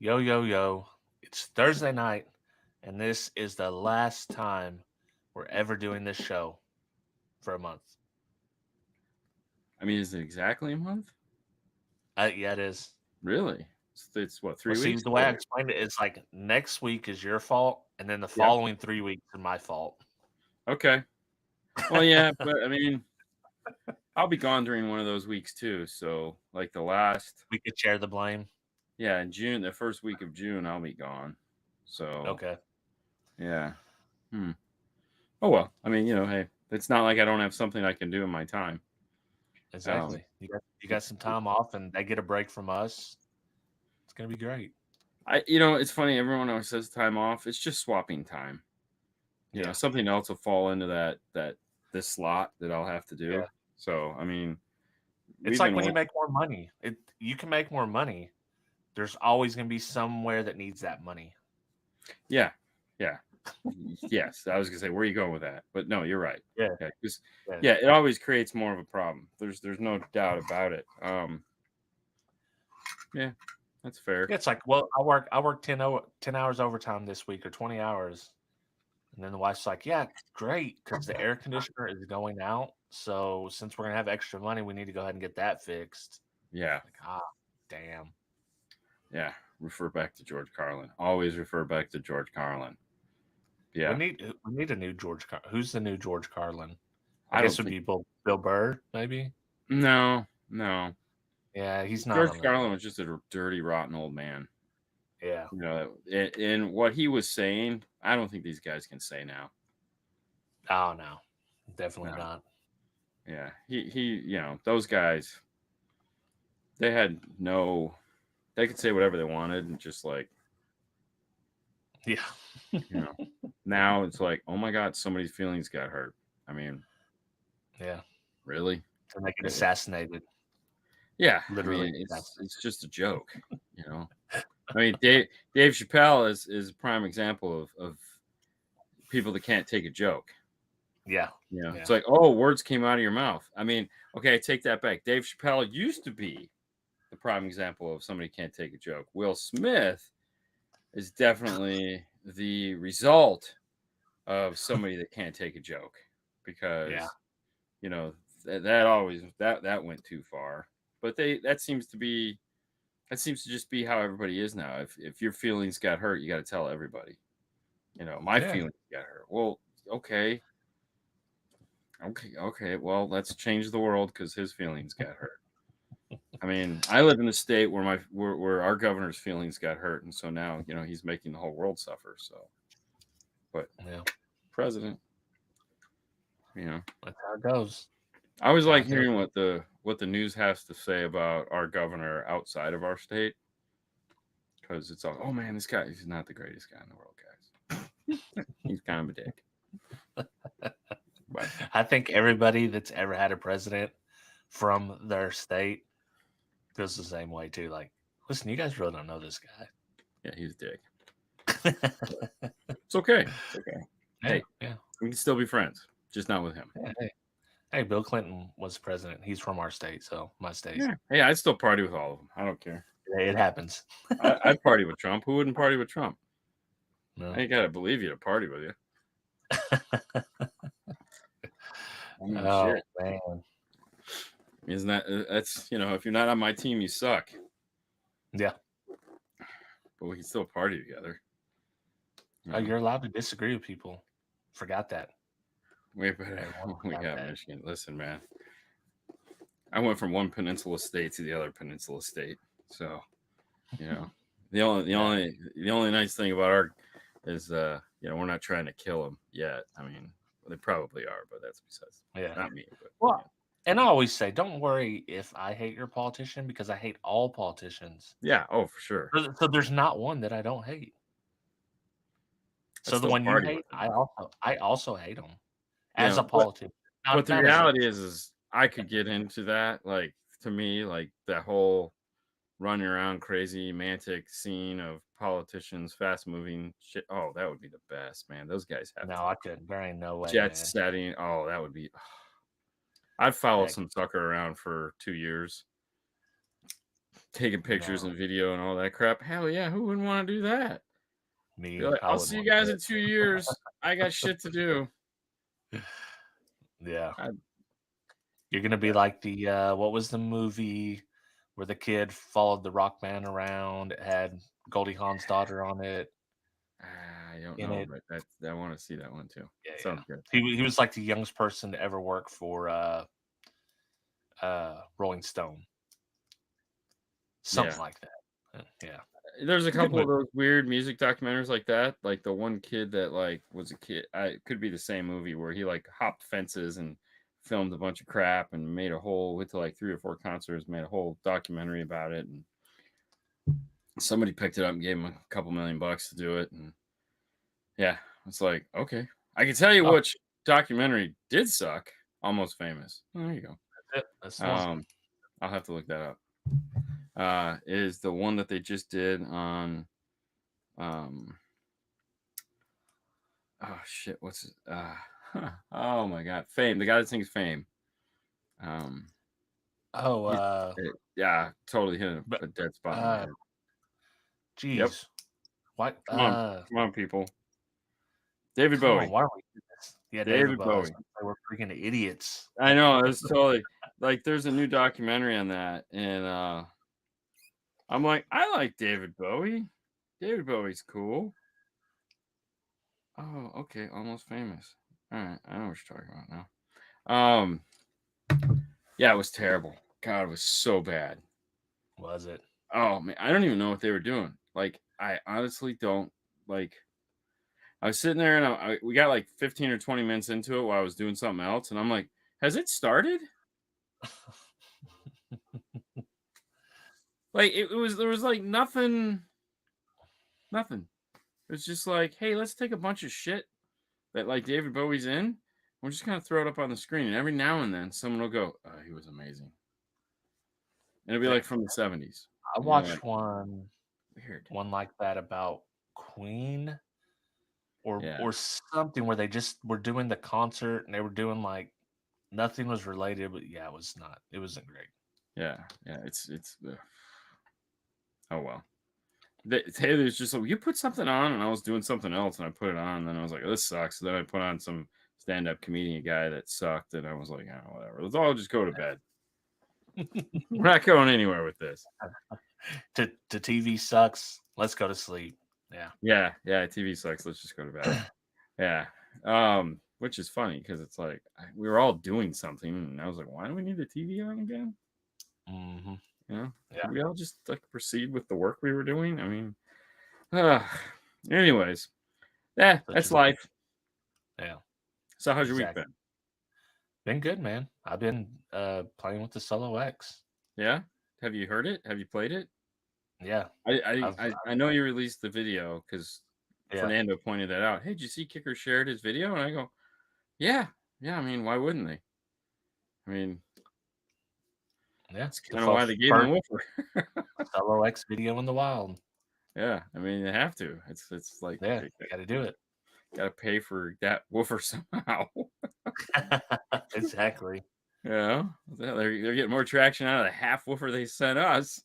Yo, yo, yo. It's Thursday night, and this is the last time we're ever doing this show for a month. I mean, is it exactly a month? Yeah, it is. Really? It's what, Well, 3 see, weeks? the way I explained it is like next week is your fault, and then the Yep. following 3 weeks are my fault. Okay. Well, yeah, but I mean, I'll be gone during one of those weeks too. So, like the last, We could share the blame. yeah, in June, the first week of June, I'll be gone. So, Okay, yeah. Hmm. Oh well. I mean, hey, it's not like I don't have something I can do in my time. Um, exactly. You got it's some time off, and they get a break from us. It's gonna be great. it's funny. Everyone always says time off. It's just swapping time. Yeah, Something else will fall into that this slot that I'll have to yeah. do. So, I mean, It's we've like been when you working. make more money. You can make more money. There's always gonna be somewhere that needs that money. Yeah, yeah, yes. I was gonna say, where are you going with that? But no, you're right. Yeah, Yeah, 'cause, yeah. yeah, it always creates more of a problem. There's no doubt about it. Yeah, that's fair. Yeah, it's like, well, I work 10 hours overtime this week or 20 hours. And then the wife's like, yeah, great, because the air conditioner is going out. So since we're gonna have extra money, we need to go ahead and get that fixed. Yeah, Like, damn. yeah. Refer back to George Carlin. Always refer back to George Carlin. We Yeah, need we need a new Who's the new George Carlin? I I guess don't it would think. be Bill Burr, maybe. No, no. Yeah, he's not George on the Carlin was just a dirty, rotten old man. yeah. And what he was saying, I don't think these guys can say now. Oh no. Definitely No. not. Yeah, those guys, they had no, they could say whatever they wanted, and just like, Yeah. you know, now it's like, oh my God, somebody's feelings got hurt. I mean, Yeah. really? To make it Eh, assassinated. Yeah, I Literally mean, assassinated. it's just a joke, you know. I mean, Dave Chappelle is a prime example of people that can't take a joke. Yeah. It's Yeah. like, oh, words came out of your mouth. I mean, okay, I take that back. Dave Chappelle used to be the prime example of somebody can't take a joke. Will Smith is definitely the result of somebody that can't take a joke, Yeah. because that always that went too far. But that seems to just be how everybody is now. If your feelings got hurt, you got to tell everybody. My Yeah. feelings got hurt. Well, okay, okay. Well, let's change the world because his feelings got hurt. I mean, I live in a state where where our governor's feelings got hurt, and so now he's making the whole world suffer. So, but Yeah. president, you know, That's how it goes. I always That's how like it goes. hearing what the news has to say about our governor outside of our state, because it's all, oh man, this guy, he's not the greatest guy in the world, guys. He's kind of a dick. But I think everybody that's ever had a president from their state feels the same way too. Like, listen, you guys really don't know this yeah, he's a dick. guy. It's okay. It's okay. Yeah, Hey, yeah, we can still be friends, just not with him. yeah. Hey, Bill Clinton was president. He's from our state, so my state. Yeah. Hey, I'd still party with all of them. I don't care. It happens. I'd party with Trump. Who wouldn't party with Trump? I No. ain't gotta believe you to party with you. I mean, Oh shit. man. Isn't that's if you're not on my team, you suck. Yeah. But we can still party together. You Oh, know, you're allowed to disagree with people. Forgot that. way better. Everyone We forgot got that. Michigan. Listen, man. I went from one peninsula state to the other peninsula state. So, you know, the only the Yeah. only the only nice thing about our is we're not trying to kill them yet. I mean, they probably are, but that's besides Yeah. not me. But Well, and I always say, don't worry if I hate your politician because I hate all politicians. yeah. Oh, for sure. So there's not one that I don't hate. I'd So the still one you party with hate, them. I also hate them You as a know, but politician, but the not as a reality is I could get into that. Like, to me, like that whole running around crazy mantic scene of politicians, fast moving shit. Oh, that would be the best, man. Those guys have no, to I couldn't. There ain't no way, jet man. setting. Oh, that would be. I'd follow Heck, some sucker around for 2 years. taking pictures No, and video and all that crap. Hell yeah, who wouldn't want to do that? Be me, like, I I'll wouldn't see you want to guys do in 2 years. I got shit to do. it. Yeah. I, You're gonna be like the what was the movie where the kid followed the rock band around? It had Goldie Hawn's daughter on it I don't in know, it. but I want to see that one too. Yeah, yeah. Sounds good. He was like the youngest person to ever work for Rolling Stone. Yeah. Something like that. Yeah. There's a It's a good couple of movie. those weird music documentaries like that. Like the one kid that like was a kid. It could be the same movie where he like hopped fences and filmed a bunch of crap and made a whole went to like 3 or 4 concerts, made a whole documentary about it. And somebody picked it up and gave him a couple $1,000,000 to do it. And yeah, it's like, okay. I can tell you Oh, which documentary did suck. Almost Famous. Oh, there you go. that's it. That's the one. I'll have to look that up. Is the one that they just did on um oh shit, what's it? Oh my god, Fame. The guy that sings Fame. Um, Oh, he's yeah, totally hit but a dead spot on the uh, head. Yep. geez, what? Come on, people. David Come on, Bowie. why are we doing this? Yeah, David David Bowie. I was Bowie. gonna say we're freaking idiots. I know it was totally like there's a new documentary on that, and I'm like, I like David Bowie. David Bowie's cool. Oh, okay, Almost Famous. All right, I know what you're talking about now. Yeah, it was terrible. God, it was so bad. Was it? Oh man, I don't even know what they were doing. Like, I honestly don't like. I was sitting there and we got like 15 or 20 minutes into it while I was doing something else, and I'm like, "Has it started?" Like, it was there was like nothing. It was just like, "Hey, let's take a bunch of shit that like David Bowie's in. We're just gonna throw it up on the screen, and every now and then someone will go, oh, he was amazing,' and it'll be There- like from the '70s. I And you're like, watched weird. one like that about Queen Yeah, or something where they just were doing the concert and they were doing like nothing was related, but yeah, it wasn't great. yeah. It's oh well. Taylor's just like, you put something on, and I was doing something else, and I put it on, and then I was like, this sucks. So then I put on some stand-up comedian guy that sucked, and I was like, oh, whatever. Let's all just go to bed. We're not going anywhere with this. To TV sucks. Let's go to sleep. Yeah. Yeah. TV sucks. Let's just go to bed. Yeah. Which is funny because it's like we were all doing something, and I was like, why do we need the TV on again? Hmm. You know, Yeah. could we all just like proceed with the work we were doing? I mean, anyways, yeah, Such that's is life. yeah. So, how's your week Exactly. been? Been good, man. I've been playing with the Solo X. Yeah. Have you heard it? Have you played it? Yeah. I I I've I, I know you released the video because yeah. Fernando pointed that out. Hey, did you see Kicker shared his video? And I go, yeah. I mean, why wouldn't they? I mean, Yeah. that's The kind of why they gave him first the woofer. Solo X video in the wild. Yeah, I mean, they have to. It's like Yeah, they you gotta do it. got to pay for that woofer somehow. Exactly. Yeah, they're getting more traction out of the half woofer they sent us.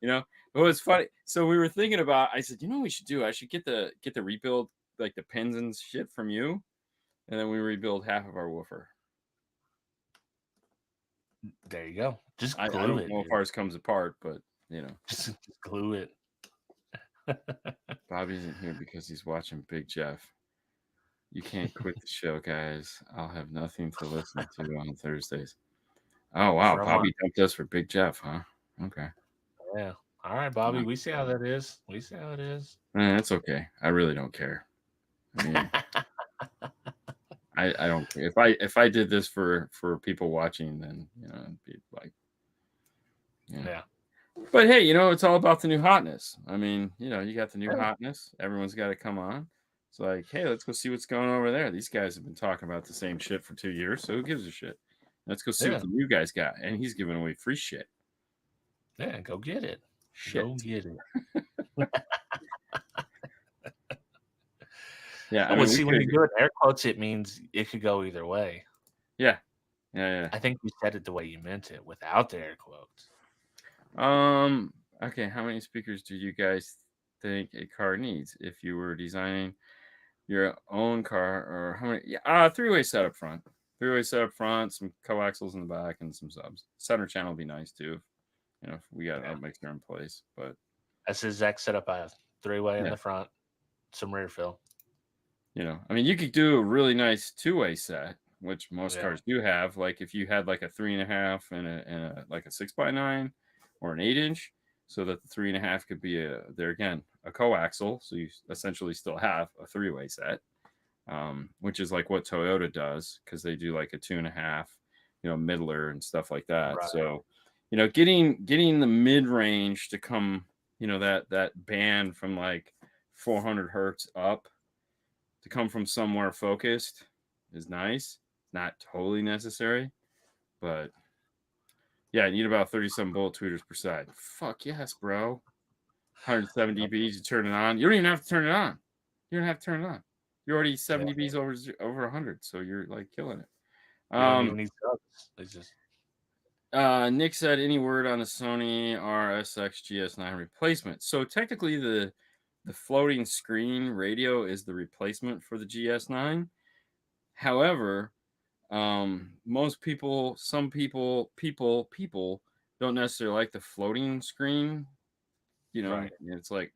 You know, it was funny. So we were thinking about. I said, what we should do? I should get the rebuild like the pins and shit from you, and then we rebuild half of our woofer. There you go. Just I glue don't it, know if dude. ours comes apart, but Just glue it. Bobby isn't here because he's watching Big Jeff. You can't quit the show, guys. I'll have nothing to listen to on Thursdays. Oh wow, From Bobby dumped us for Big Jeff, huh? Okay, yeah. All right, Bobby. We see how that is. We see how it is. that's okay. I really don't care. I mean, I don't care. If I did this for people watching, then it'd be like, Yeah. But hey, it's all about the new hotness. I mean, you got the new hotness. Everyone's got to come on. It's like, hey, let's go see what's going on over there. These guys have been talking about the same shit for 2 years, so who gives a shit? Let's go see what Yeah. the new guy's got, and he's giving away free shit. Yeah. Go get it. Shit. Go get it. Yeah. Well, see, when you do it in air quotes, it means it could go either way. Yeah. I think you said it the way you meant it without the air quotes. Okay, how many speakers do you guys think a car needs if you were designing your own car? Or how many? Yeah, three-way set up front. Three-way set up front, some coaxials in the back, and some subs. Center channel would be nice too. If we got a Yeah. mixer in place. But That's the exact setup I have. 3-way in yeah, the front, some rear fill. I mean, you could do a really nice two-way set, which most Yeah. cars do have. Like if you had like a 3.5 and a like a 6x9 or an 8 inch, so that the 3.5 could be there again a coaxial, so you essentially still have a three-way set, which is like what Toyota does because they do like a 2.5, middler and stuff like that. Right. So, getting the mid range to come, that band from like 400 hertz up to come from somewhere focused is nice. Not totally necessary, but yeah, I need about 37 bullet tweeters per side. Fuck yes, bro. 107 Yep. dBs, you turn it on. You don't even have to turn it on. You don't have to turn it on. You're already Yeah. 7 dBs over 100, so you're like killing it. You don't even need subs. It's just Nick said any word on the Sony RSX GS9 replacement. So technically the floating screen radio is the replacement for the GS9. However, most people, some people don't necessarily like the floating screen. right. It's like,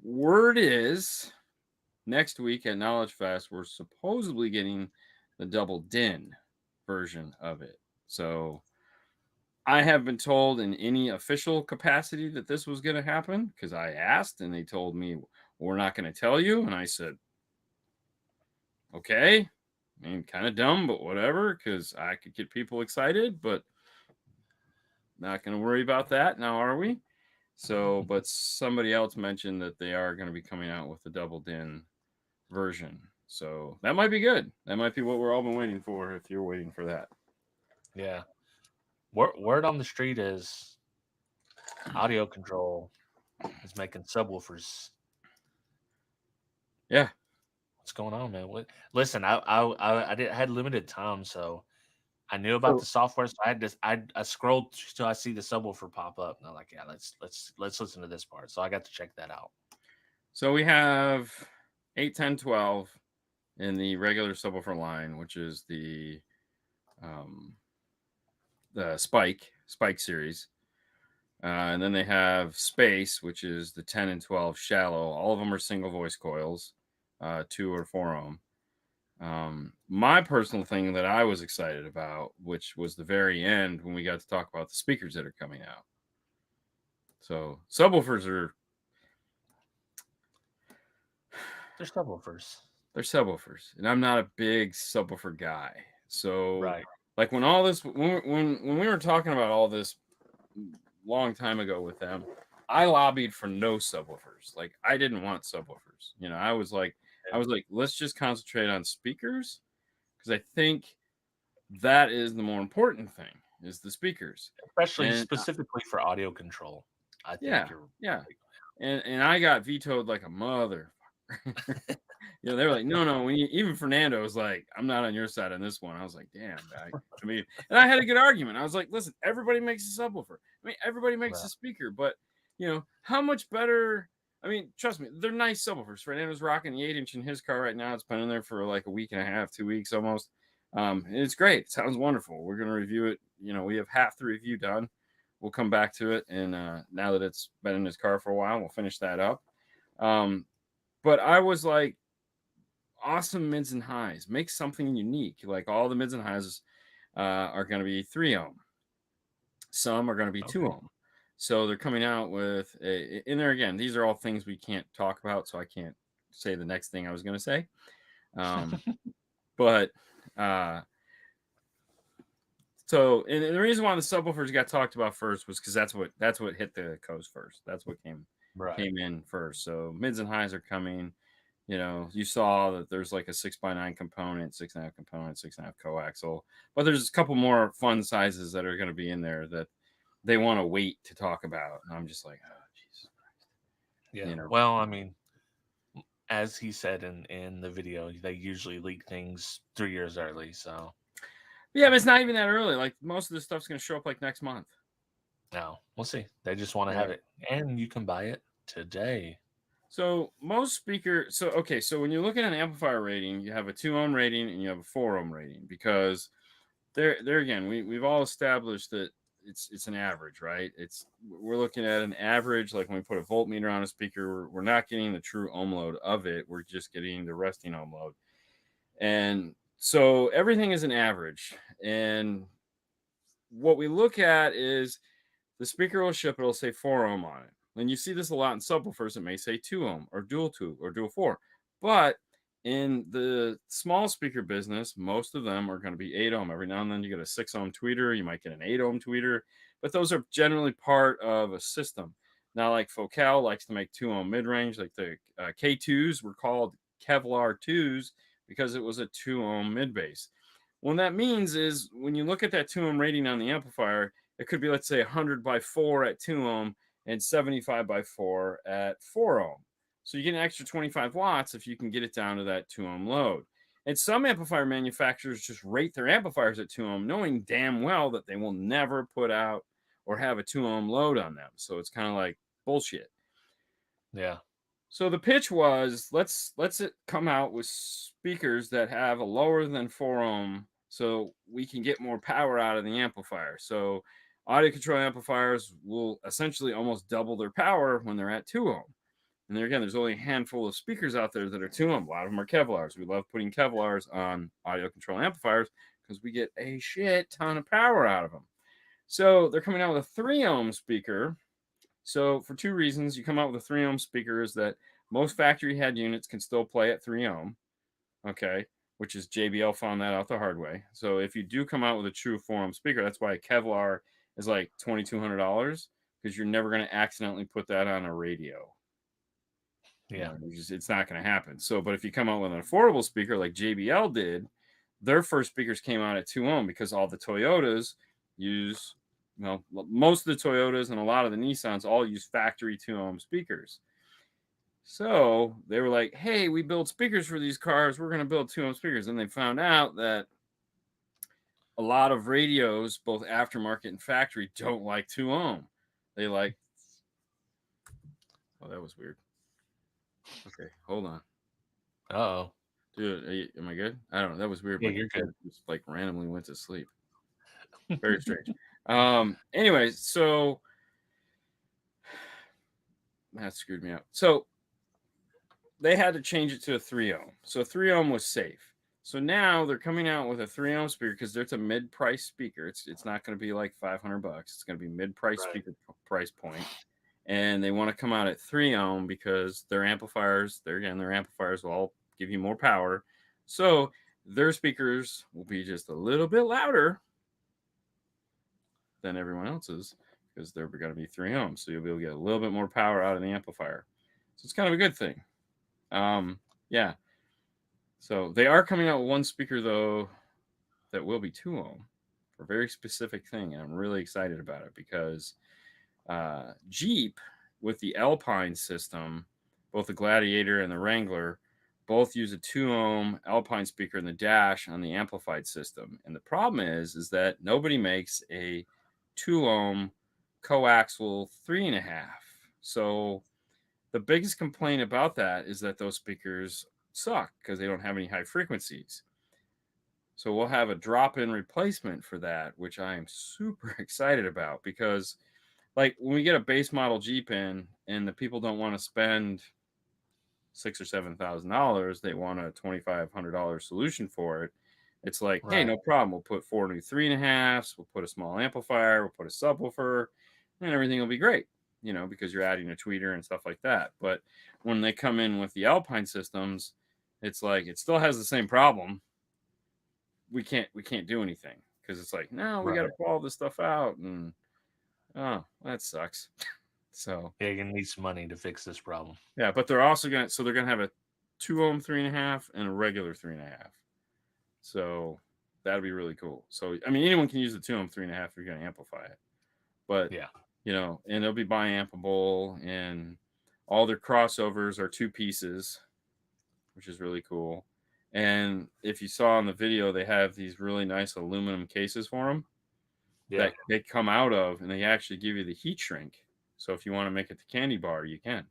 word is next week at Knowledge Fest, we're supposedly getting the double din version of it. So I have been told in any official capacity that this was going to happen because I asked and they told me we're not going to tell you. And I said, okay. I mean, kind of dumb, but whatever, because I could get people excited, but not going to worry about that now, are we? So, but somebody else mentioned that they are going to be coming out with the double din version. So that might be good. That might be what we're all been waiting for if you're waiting for that. Yeah. Word on the street is audio control is making subwoofers. Yeah. What's going on, man? Listen, I had limited time, so I knew about So, the software. So I scrolled till I see the subwoofer pop up, and I'm like, yeah, let's listen to this part. So I got to check that out. so we have 8, 10, 12 in the regular subwoofer line, which is um, the Spike series. And then they have Space, which is the 10 and 12 shallow. All of them are single voice coils, 2 or 4 ohm. My personal thing that I was excited about, which was the very end when we got to talk about the speakers that are coming out. So subwoofers They're subwoofers, they're subwoofers, and I'm not a big subwoofer guy. So right? like when all this when we were talking about all this long time ago with them, I lobbied for no subwoofers. Like I didn't want subwoofers. I was like, let's just concentrate on speakers because I think that is the more important thing is the speakers. Especially And specifically for audio control. I think yeah, you're yeah. And I got vetoed like a mother. They're like, no. Even Fernando was like, I'm not on your side on this one. I was like, damn. I mean, and I had a good argument. I was like, listen, everybody makes a subwoofer. I mean, everybody makes right. a speaker, but how much better? I mean, trust me, they're nice subwoofers. Fernando's rocking the 8-inch in his car right now. It's been in there for like a week and a half, 2 weeks almost. And it's great. It sounds wonderful. We're gonna review it. We have half the review done. We'll come back to it, and now that it's been in his car for a while, we'll finish that up. But I was like, awesome mids and highs. Make something unique. Like all the mids and highs are going to be 3 ohm. Some are going to be 2 Okay. ohm. So they're coming out with in there again. These are all things we can't talk about, so I can't say the next thing I was going to say. But so and the reason why the subwoofers got talked about first was because that's what hit the coast first. That's what came Right. in first. So mids and highs are coming. You saw that there's like a 6x9 component, 6.5 component, 6.5 coaxial, but there's a couple more fun sizes that are going to be in there that they want to wait to talk about. And I'm just like, oh, Jesus Christ. Yeah. Well, I mean, as he said in the video, they usually leak things 3 years early. So Yeah, but it's not even that early. Like most of this stuff's going to show up like next month. No, we'll see. They just want to Yeah. have it, and you can buy it today. So most speakers. So okay. So when you look at an amplifier rating, you have a 2 ohm rating and you have a 4 ohm rating because there again, we've all established that it's an average, right? We're looking at an average. Like when we put a voltmeter on a speaker, we're not getting the true ohm load of it. We're just getting the resting ohm load, and so everything is an average. And what we look at is the speaker will ship, it'll say 4 ohm on it. And you see this a lot in subwoofers, it may say 2 ohm or dual 2 or dual 4. But in the small speaker business, most of them are going to be 8 ohm. Every now and then you get a 6 ohm tweeter, you might get an 8 ohm tweeter, but those are generally part of a system. Now, like Focal likes to make 2 ohm mid range, like the K2s were called Kevlar 2s because it was a 2 ohm mid bass. What that means is when you look at that 2 ohm rating on the amplifier, it could be, let's say, 100 by 4 at 2 ohm and 75 by 4 at 4 ohm. So you get an extra 25 watts if you can get it down to that 2 ohm load. And some amplifier manufacturers just rate their amplifiers at 2 ohm, knowing damn well that they will never put out or have a 2 ohm load on them. So it's kind of like bullshit. Yeah, So the pitch was let's it come out with speakers that have a lower than 4 ohm so we can get more power out of the amplifier. So audio control amplifiers will essentially almost double their power when they're at 2 ohm. And there again, there's only a handful of speakers out there that are 2 ohm. A lot of them are Kevlars. We love putting Kevlars on audio control amplifiers because we get a shit ton of power out of them. So they're coming out with a 3 ohm speaker. So for two reasons, you come out with a 3 ohm speaker is that most factory head units can still play at 3 ohm. Okay. Which is JBL found that out the hard way. So if you do come out with a true 4 ohm speaker, that's why a Kevlar is like $2,200 because you're never going to accidentally put that on a radio. yeah, It's not going to happen. So, but if you come out with an affordable speaker like JBL did, their first speakers came out at 2 ohm because all the Toyotas use, well, most of the Toyotas and a lot of the Nissans all use factory 2 ohm speakers. So they were like, hey, we build speakers for these cars. We're going to build 2 ohm speakers. And they found out that a lot of radios, both aftermarket and factory, don't like 2 ohm. They like, oh, that was weird. Okay, hold on. oh, Dude, am I good? I don't know. That was weird. yeah, My you're computer good. just like randomly went to sleep. Very strange. Anyways, so that screwed me up. So they had to change it to a 3 ohm. So 3 ohm was safe. So now they're coming out with a 3 ohm speaker because it's a mid-price speaker. It's not going to be like $500. It's going to be mid-price Right. speaker price point. And they want to come out at 3 ohm because their amplifiers, their amplifiers will all give you more power. So their speakers will be just a little bit louder than everyone else's because they're going to be 3 ohms. So you'll be able to get a little bit more power out of the amplifier. So it's kind of a good thing. Yeah. So they are coming out with one speaker though that will be 2 ohm for a very specific thing. And I'm really excited about it because Jeep with the Alpine system, both the Gladiator and the Wrangler, both use a 2 ohm Alpine speaker in the dash on the amplified system. And the problem is that nobody makes a 2 ohm coaxial 3.5. So the biggest complaint about that is that those speakers suck because they don't have any high frequencies. So we'll have a drop-in replacement for that, which I am super excited about because like when we get a base model Jeep in and the people don't want to spend $6,000 or $7,000, they want a $2,500 solution for it. It's like, hey, Right. no problem. We'll put 4 new 3.5s. We'll put a small amplifier. We'll put a subwoofer, and everything will be great. Because you're adding a tweeter and stuff like that. But when they come in with the Alpine systems, it's like it still has the same problem. We can't do anything because it's like, no, we got to Right. pull all this stuff out, and oh, that sucks. So Yeah, you're gonna need some money to fix this problem. yeah, but they're gonna have a 2 ohm 3.5 and a regular 3.5. So that'd be really cool. So I mean, anyone can use the 2 ohm 3.5 if you're gonna amplify it. But Yeah. and they'll be bi-ampable, and all their crossovers are 2 pieces, which is really cool. And if you saw in the video, they have these really nice aluminum cases for them Yeah. that they come out of, and they actually give you the heat shrink. So if you want to make it the candy bar, you can,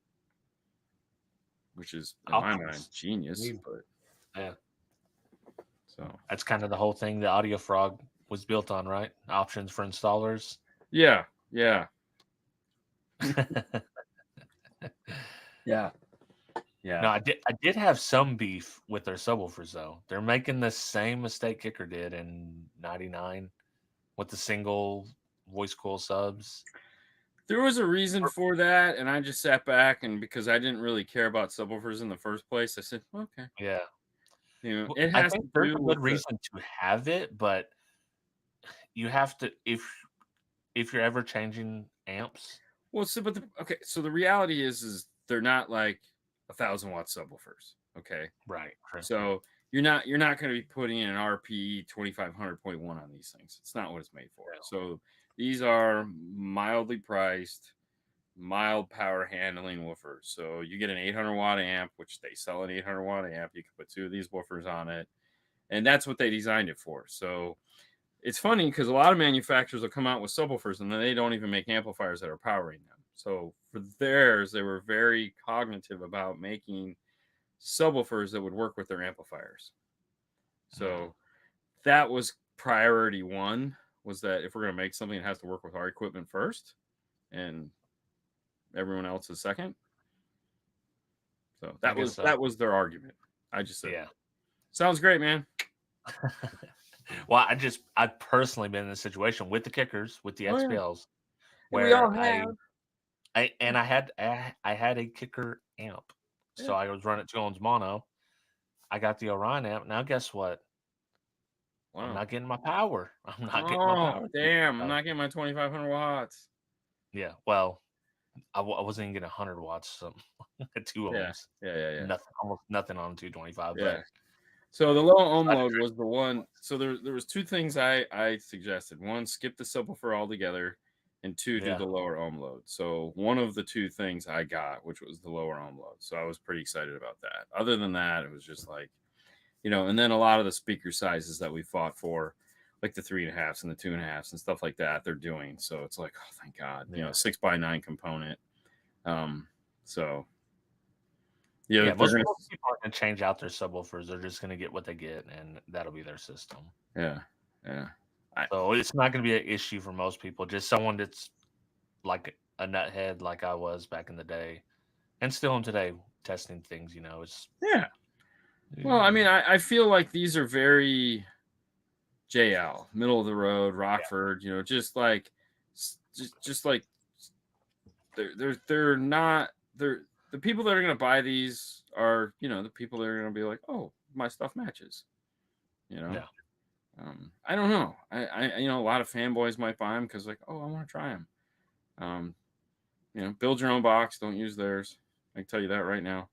which is in my mind Options. genius. Need- But Yeah. so That's kind of the whole thing the Audio Frog was built on, right? Options for installers. yeah, yeah, No, yeah. I did have some beef with their subwoofers though. They're making the same mistake Kicker did in '99 with the single voice coil subs. There was a reason for that, and I just sat back, and because I didn't really care about subwoofers in the first place, I said, okay, Yeah. it I has think to there's do a with good the. reason to have it, but you have to if you're ever changing amps. Well, so but okay, so the reality is they're not like 1,000-watt subwoofers. Okay, Right. Sure. so you're not going to be putting in an RPE 2500.1 on these things. It's not what it's made for. Yeah. So these are mildly priced, mild power handling woofers. So you get an 800-watt amp, which they sell an 800-watt amp. You can put 2 of these woofers on it, and that's what they designed it for. So it's funny because a lot of manufacturers will come out with subwoofers and then they don't even make amplifiers that are powering them. So for theirs, they were very cognitive about making subwoofers that would work with their amplifiers. So that was priority one, was that if we're going to make something, it has to work with our equipment first and everyone else is second. So I that guess was so. that was their argument. I just said, Yeah. sounds great, man. Well, I've personally been in this situation with the Kickers, with the Oh yeah, XPLs, and we all where have. I had a Kicker amp, Yeah. so I was running 2 ohms mono. I got the Orion amp. Now guess what? I'm Wow. not getting my power. I'm not getting my Oh power. damn! I'm not getting my 2,500 watts. Yeah. Well, I wasn't even getting 100 watts. So at 2 Yeah, ohms, yeah, yeah, yeah, nothing, almost nothing on 225. yeah. But So the low ohm I load was the one. So there was two things I suggested. One, skip the subwoofer altogether, and two, do yeah, the lower ohm load. So one of the two things I got, which was the lower ohm load. So I was pretty excited about that. Other than that, it was just like, and then a lot of the speaker sizes that we fought for, like the 3.5s and the 2.5s and stuff like that, they're doing. So it's like, oh, thank God, yeah, 6x9 component. So yeah. they're gonna. Most people aren't gonna change out their subwoofers. They're just gonna get what they get, and that'll be their system. Yeah, yeah. I, So it's not gonna be an issue for most people. Just someone that's like a nuthead, like I was back in the day, and still am today, testing things. It's yeah. Well, I mean, I feel like these are very JL, middle of the road, yeah, Rockford. Just like, just like they're not they're the people that are gonna buy these are the people that are gonna be like, oh, my stuff matches. You know, yeah. I don't know. A lot of fanboys might buy them because like, oh, I want to try them. Build your own box. Don't use theirs. I can tell you that right now.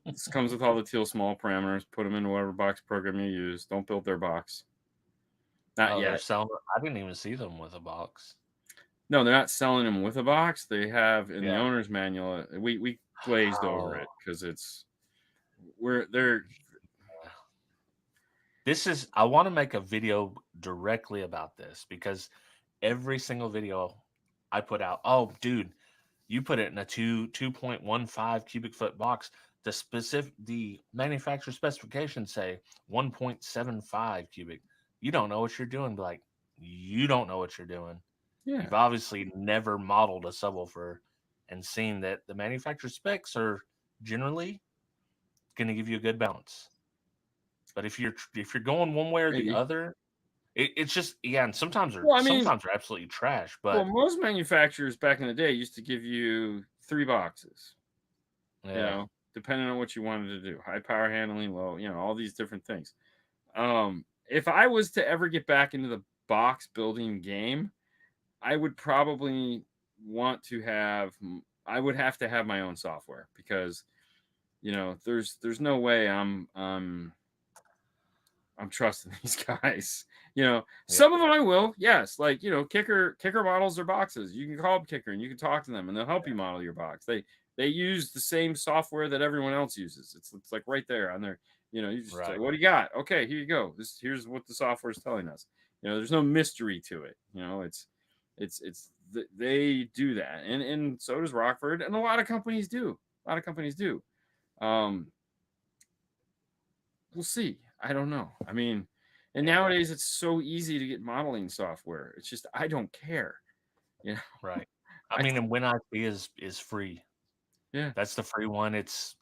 This comes with all the teal small parameters. Put them into whatever box program you use. Don't build their box. Not Oh, they're yet. selling. I didn't even see them with a box. No, they're not selling them with a box. They have in the Yeah. owner's manual. We glazed over Oh, it because they're this is. I want to make a video directly about this because every single video I put out. Oh, dude, you put it in a 2.15 cubic foot box. The manufacturer specifications say 1.75 cubic. You don't know what you're doing. Like, you don't know what you're doing. yeah. You've obviously never modeled a subwoofer and seen that the manufacturer specs are generally going to give you a good balance. But if you're going one way or the Maybe. other, it's just, yeah. And Well, I mean, sometimes they're absolutely trash. well, But most manufacturers back in the day used to give you 3 boxes. yeah, Depending on what you wanted to do, high power handling, low, all these different things. If I was to ever get back into the box building game, I would probably want to have. I would have to have my own software because there's no way I'm trusting these guys. yeah, Some of them I will, yes. Like Kicker models their boxes. You can call up Kicker and you can talk to them, and they'll help you model your box. They use the same software that everyone else uses. It's like right there on there. You just say, Right. "What do you got?" Okay, here you go. Here's what the software is telling us. There's no mystery to it. They do that, and so does Rockford, and a lot of companies do. A lot of companies do. Um, we'll see. I don't know. I mean, and Yeah. nowadays it's so easy to get modeling software. It's just I don't care. You know, Right. I I mean, and WinIC is free. yeah, That's the free one. It's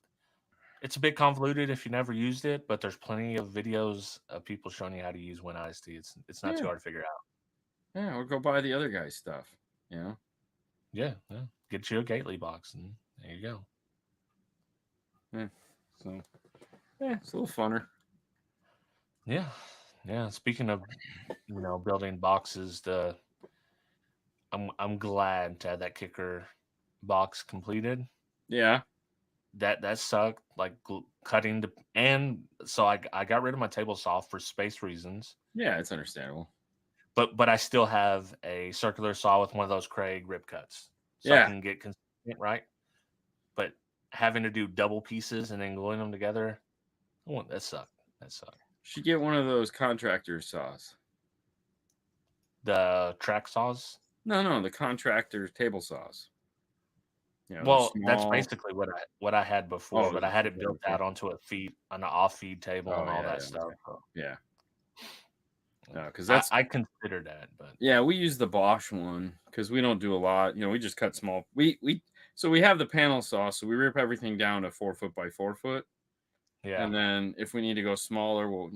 a bit convoluted if you never used it, but there's plenty of videos of people showing you how to use WinIST. It's not too yeah, hard to figure out. yeah. Or go buy the other guy's stuff. You know, Yeah, yeah. Get you a Gately box, and there you go. yeah. So yeah, it's a little funner. Yeah, yeah. Speaking of building boxes, I'm glad to have that kicker box completed. Yeah, That sucked, like cutting the and so I got rid of my table saw for space reasons, yeah. It's understandable. but I still have a circular saw with one of those Craig rip cuts, so I Yeah, can get consistent right. But having to do double pieces and then gluing them together, oh, that sucked. That sucked. should get one of those contractor saws. The track saws. No, no, the contractor table saws. They're Well, that's small. basically what I had before, Oh, but is I it had just it that built before? out onto an off feed table and Oh, all yeah, that yeah, stuff. okay. So Yeah. No, because I, that's I considered that, but yeah, we use the Bosch one because we don't do a lot. We just cut small. We have the panel saw, so we rip everything down to 4 foot by 4 foot, yeah. and then if we need to go smaller, we'll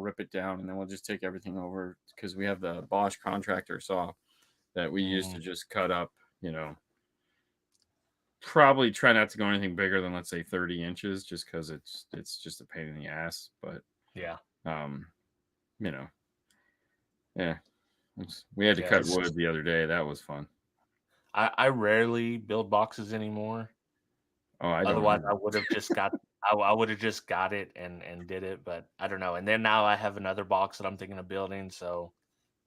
rip it down, and then we'll just take everything over because we have the Bosch contractor saw that we use Mhm. to just cut up. You know, Probably try not to go anything bigger than, let's say, 30 inches, just because it's just a pain in the ass. But Yeah. um, you know, yeah, we had to Yeah. cut wood the other day. That was fun. I rarely build boxes anymore. Oh, I don't Otherwise, either. I would have just got it and did it, but I don't know. And then now I have another box that I'm thinking of building, so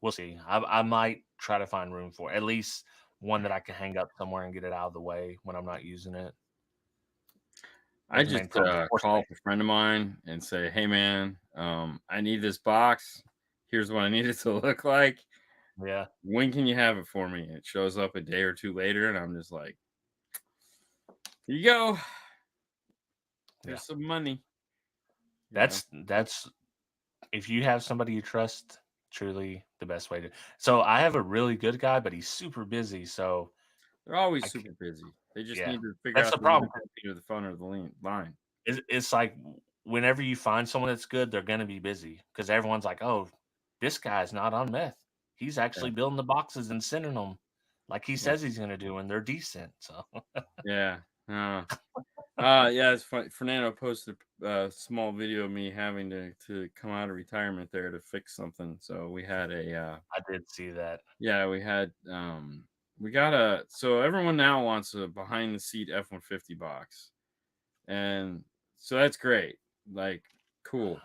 we'll see. I might try to find room for at least one that I can hang up somewhere and get it out of the way when I'm not using it. I That's the main just problem. Floor call up space. a friend of mine and say, "Hey, man, I need this box. Here's what I need it to look like. Yeah. When can you have it for me?" It shows up a day or two later, and I'm just like, "Here you go. Yeah. Here's some money." You know, That's if you have somebody you trust, truly the best way to. So I have a really good guy, but he's super busy. So they're always I c super busy. They just yeah, need to figure that's out the the problem. either the phone or the line. It's like whenever you find someone that's good, they're gonna be busy because everyone's like, "Oh, this guy's not on meth. He's Yeah, actually building the boxes and sending them like he yeah, says he's gonna do, and they're decent." So yeah. Yeah, it's funny. Fernando posted a small video of me having to come out of retirement there to fix something. So we had I did see that. yeah, we got a so everyone now wants a behind the seat F-150 box. And so that's great. Like, cool.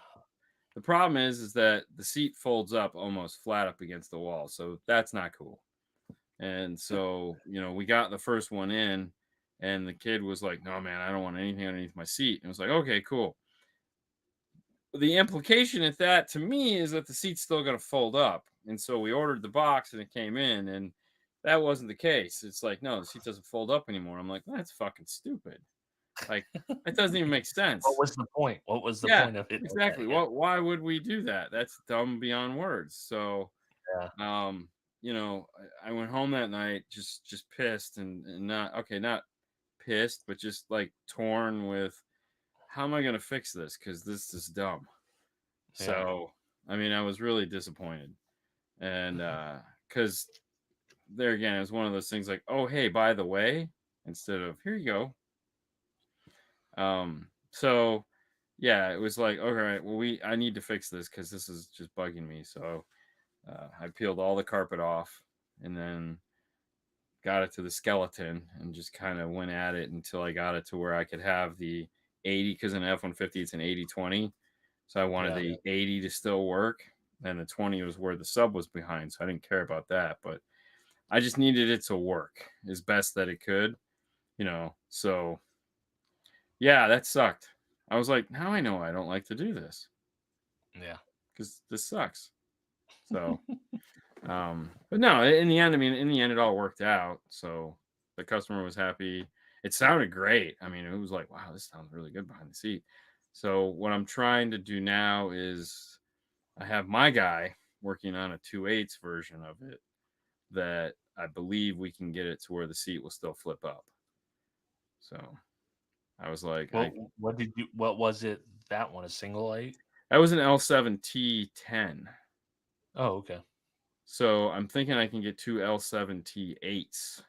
The problem is that the seat folds up almost flat up against the wall. So that's not cool. And so, we got the first one in, and the kid was like, "No, man, I don't want anything underneath my seat." And it was like, "Okay, cool." The implication at that to me is that the seat's still going to fold up. And so we ordered the box and it came in, and that wasn't the case. It's like, no, the seat doesn't fold up anymore. I'm like, that's fucking stupid. Like, that doesn't even make What sense. was the point? What was the Yeah, point of it like that? exactly. Yeah, Why would we do that? That's dumb beyond words. So, yeah, um, I went home that night just pissed and not pissed, but just like torn with how am I gonna fix this? Because this is dumb. yeah. So, I mean, I was really disappointed. And because there again, it was one of those things like, oh hey, by the way, instead of here you go. So yeah, it was like, all right, well, I need to fix this because this is just bugging me. So I peeled all the carpet off and then got it to the skeleton and just kind of went at it until I got it to where I could have the 80, because in F-150 it's an 80/20. So I wanted Yeah. the 80 to still work, and the 20 was where the sub was behind. So I didn't care about that, but I just needed it to work as best that it could. So yeah, that sucked. I was like, now I know I don't like to do this Yeah. because this sucks. So, but no, in the end, I mean, in the end, it all worked out. So the customer was happy. It sounded great. I mean, it was like, wow, this sounds really good behind the seat. So what I'm trying to do now is I have my guy working on a 2/8 version of it that I believe we can get it to where the seat will still flip up. So I was like, What what was it, that one, a single 8? that was an L7T10. Oh, okay. So I'm thinking I can get two L7T8s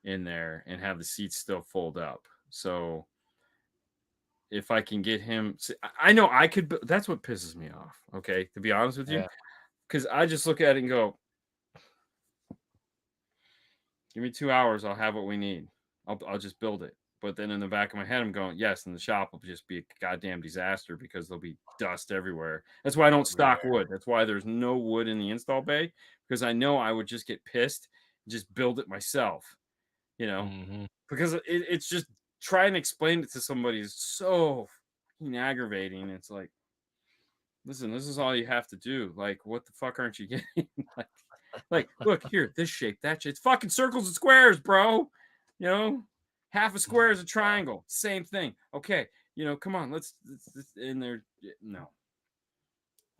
in there and have the seats still fold up. So if I can get him, I know I could. That's what pisses me off. Okay, to be honest with you, Yeah. because I just look at it and go, "Give me 2 hours, I'll have what we need. I'll just build it." But then in the back of my head, I'm going, "Yes," and the shop will just be a goddamn disaster because there'll be dust everywhere. That's why I don't stock Everywhere. wood. That's why there's no wood in the install bay because I know I would just get pissed, and just build it myself. You know, Mhm. because it's just trying to explain it to somebody is so fucking aggravating. It's like, listen, this is all you have to do. Like, what the fuck aren't you getting? like, look here, this shape, that shape. It's fucking circles and squares, bro. You know, half a square is a triangle. Same thing. Okay, come on, let's in there. No,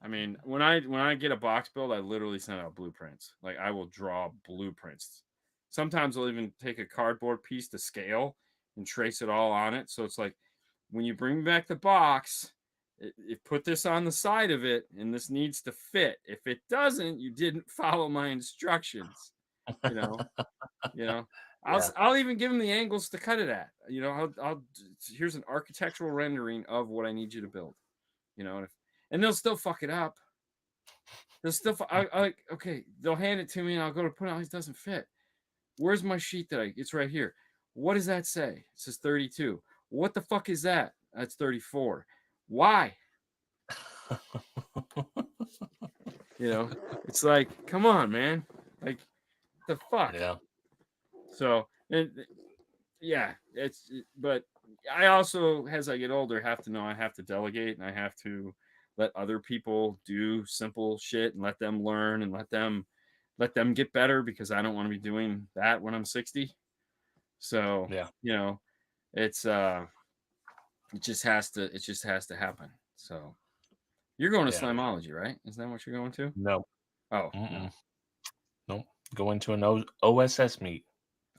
I mean, when I get a box build, I literally send out blueprints. Like I will draw blueprints. Sometimes I'll even take a cardboard piece to scale and trace it all on it. So it's like when you bring back the box, it put this on the side of it, and this needs to fit. If it doesn't, you didn't follow my instructions. You know, you know. Yeah. I'll even give them the angles to cut it at. Here's an architectural rendering of what I need you to build. And they'll still fuck it up. They'll still, like, okay, they'll hand it to me and I'll go to put it on. It doesn't fit. Where's my sheet it's right here. What does that say? It says 32. What the fuck is that? That's 34. Why? It's like, come on, man. Like, the fuck? Yeah. So, yeah, but I also, as I get older, have to know I have to delegate and I have to let other people do simple shit and let them learn and let them get better because I don't want to be doing that when I'm 60. So, Yeah. it's it just has to happen. So, you're going to Yeah. Slimology, right? Isn't that what you're going to? No. Oh, no. Mm-mm. Nope. Going to an OSS meet.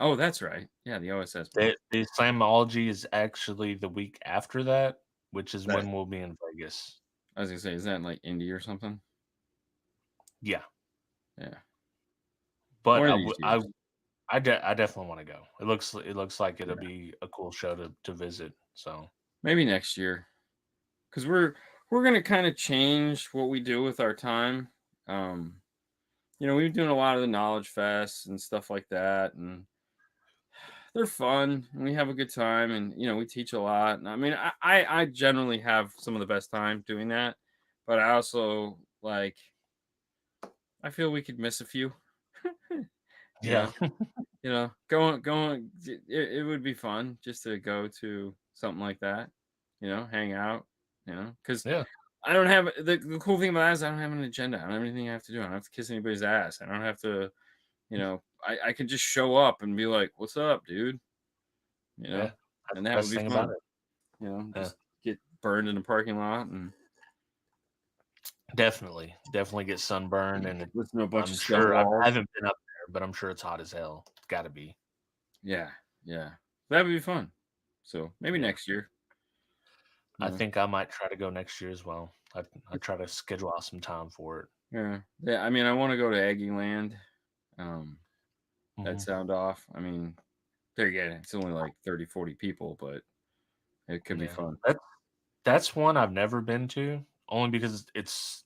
Oh, that's right. Yeah, the OSS meet. The Slamology is actually the week after that, which is That when we'll be in Vegas. I was gonna say, is that like indie or something? Yeah. Yeah. But One I of w these years. I definitely wanna go. It looks like it'll Yeah. be a cool show to visit, so Maybe next year. Because we're gonna kind of change what we do with our time. Um, we've been doing a lot of the knowledge fests and stuff like that, and they're fun, and we have a good time, and we teach a lot. And I mean, I generally have some of the best time doing that, but I also like I feel we could miss a few. you yeah. know, going. It would be fun just to go to something like that. Hang out. Because Yeah. I don't have the cool thing about that is I don't have an agenda. I don't have anything I have to do. I don't have to kiss anybody's ass. I don't have to, I can just show up and be like, "What's up, dude?" You know, Yeah. That's and the that would best be thing about fun. it. Yeah. Just get burned in the parking lot and Definitely get sunburned, and listen to a bunch I'm of stone sure I walls. haven't been up there, but I'm sure it's hot as hell. It's gotta be. Yeah, yeah, that would be fun. So maybe Yeah. next year. I Yeah, think I might try to go next year as well. I try to schedule out some time for it. yeah, yeah. I mean, I want to go to Aggie Land. Um, that Mhm. sound off. I mean, there again, it's only like 30, 40 people, but it could be Yeah. fun. That's one I've never been to, only because it's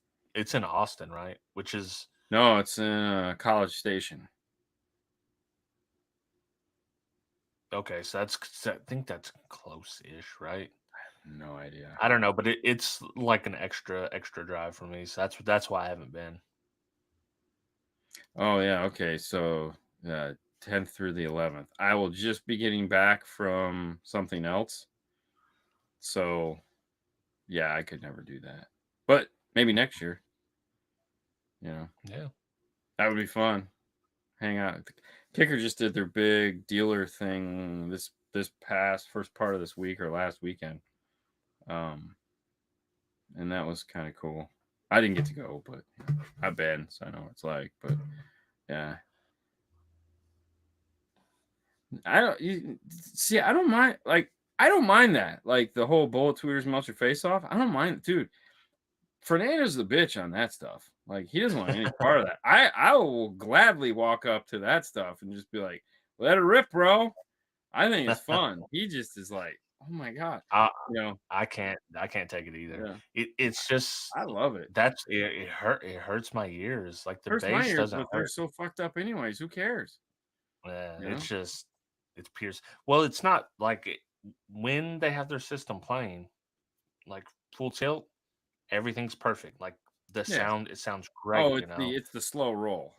in Austin, right? Which is No, it's in College Station. okay, so I think that's close-ish, right? No idea. I don't know, but it's like an extra drive for me, so that's why I haven't been. Oh yeah, okay. So 10th through the 11th. I will just be getting back from something else. So Yeah, I could never do that. But maybe next year, you know, Yeah. that would be fun. Hang out. Kicker just did their big dealer thing this past first part of this week or last weekend. Um, and that was kind of cool. I didn't get to go, but I've been, so I know what it's like. But yeah, I don't see. I don't mind. Like I don't mind that. Like the whole bullet tweeters melt your face off. I don't mind, dude. Fernando's the bitch on that stuff. Like he doesn't want any part of that. I will gladly walk up to that stuff and just be like, "Let it rip, bro." I think it's fun. He just is like, "Oh my god," I you know? I can't take it either. Yeah, It's just I love it. it hurts my ears. Like the Hurts my bass ears, doesn't but they're hurt. so fucked up anyways. Who cares? You It's know? just it's pierce. Well, it's not like when they have their system playing like full tilt, everything's perfect. Like the Yeah. sound, it sounds Oh, great. it's the slow roll.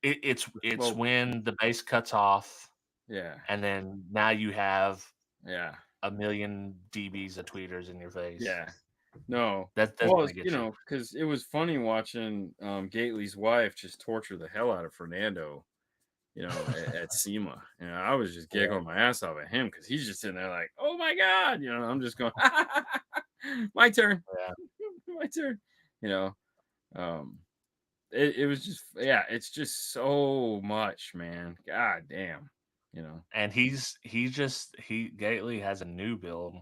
The It's slow. when the bass cuts off, Yeah, and then now you have yeah, a million dBs of tweeters in your face. yeah. No. That's Well, gonna get you. because it was funny watching Gately's wife just torture the hell out of Fernando. At SEMA. I was just Yeah, giggling my ass off at him because he's just sitting there like, "Oh my god," I'm just going, "My turn, yeah. my turn." You know, um, it was just, yeah, it's just so much, man. God damn, you know. And he Gately has a new build,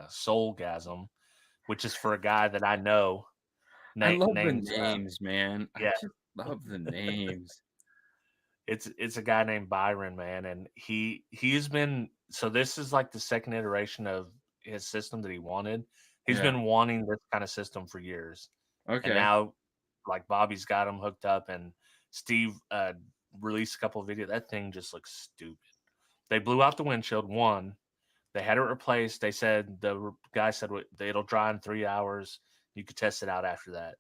Soulgasm, which is for a guy that I know I love the named names, man. I yeah, just love the names. it's a guy named Byron, man, and he's been so this is like the second iteration of his system that he wanted. He's Yeah. been wanting this kind of system for years. And Okay. now like Bobby's got him hooked up and Steve released a couple of videos. That thing just looks stupid. They blew out the windshield one. They had it replaced. They said guy said it'll dry in 3 hours. You could test it out after that.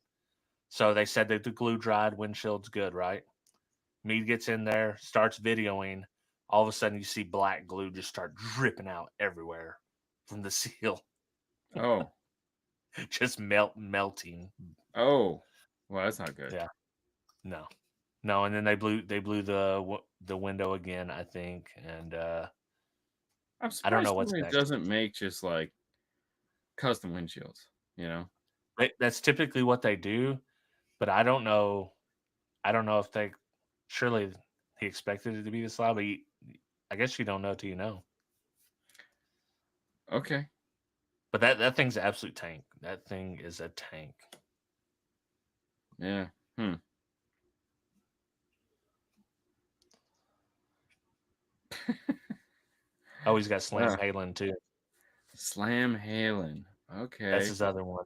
So they said that the glue dried, windshield's good, right? Mead gets in there, starts videoing. All of a sudden, you see black glue just start dripping out everywhere from the seal, Oh. just melting. Oh. Well, that's not good. Yeah, no, no. And then they blew the window again, I think, and I'm I don't surprised know what's somebody next. doesn't make just like custom windshields, you know? That's typically what they do, but I don't know. I don't know if they. Surely he expected it to be this loud, but I guess you don't know till you know. Okay. But that thing's an absolute tank. That thing is a tank. Yeah. Hmm. Oh, he's got Slam Uh, Halen too. Slam Halen. That's Okay. his other one.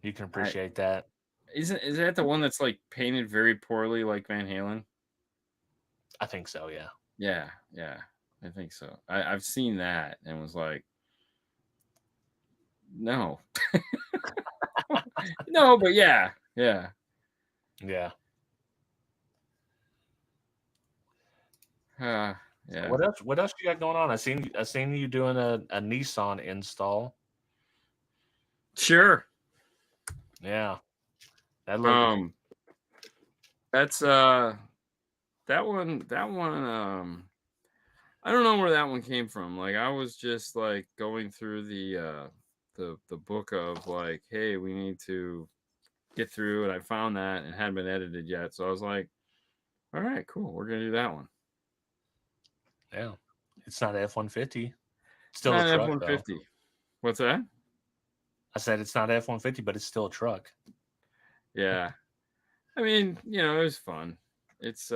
You can I appreciate that. is that the one that's like painted very poorly like Van Halen? I think so, yeah. Yeah, yeah. I think so. I've seen that and was like, no. No, but yeah. Yeah. Yeah. Uh, So yeah. what else you got going on? I seen you doing a Nissan install. Sure. Yeah. That looked Um that's that one I don't know where that one came from. Like I was just like going through the book of like, hey, we need to get through, and I found that and it hadn't been edited yet. So I was like, all right, cool, we're gonna do that one. yeah. It's not an F-150. It's Still a not an F truck one though. fifty. What's that? I said it's not F-150, but it's still a truck. Yeah. I mean, it was fun. It's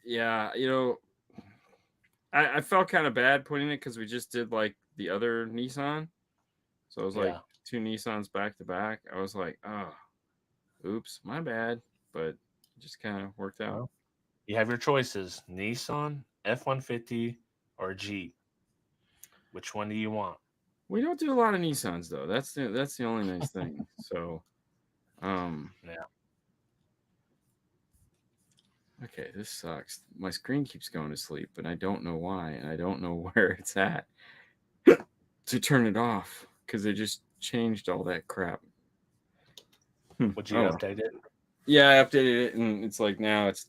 yeah, I felt kind of bad putting it because we just did like the other Nissan. So it was like Yeah. two Nissans back to back. I was like, oh, oops, my bad. But it just kind of worked out. Well, you have your choices: Nissan, F-150, or Jeep. Which one do you want? We don't do a lot of Nissans though. That's the only nice thing. So um Yeah. okay, this sucks. My screen keeps going to sleep, but I don't know why, and I don't know where it's at. to turn it off because they just changed all that crap. Would you update it? Yeah, I updated it, and it's like now it's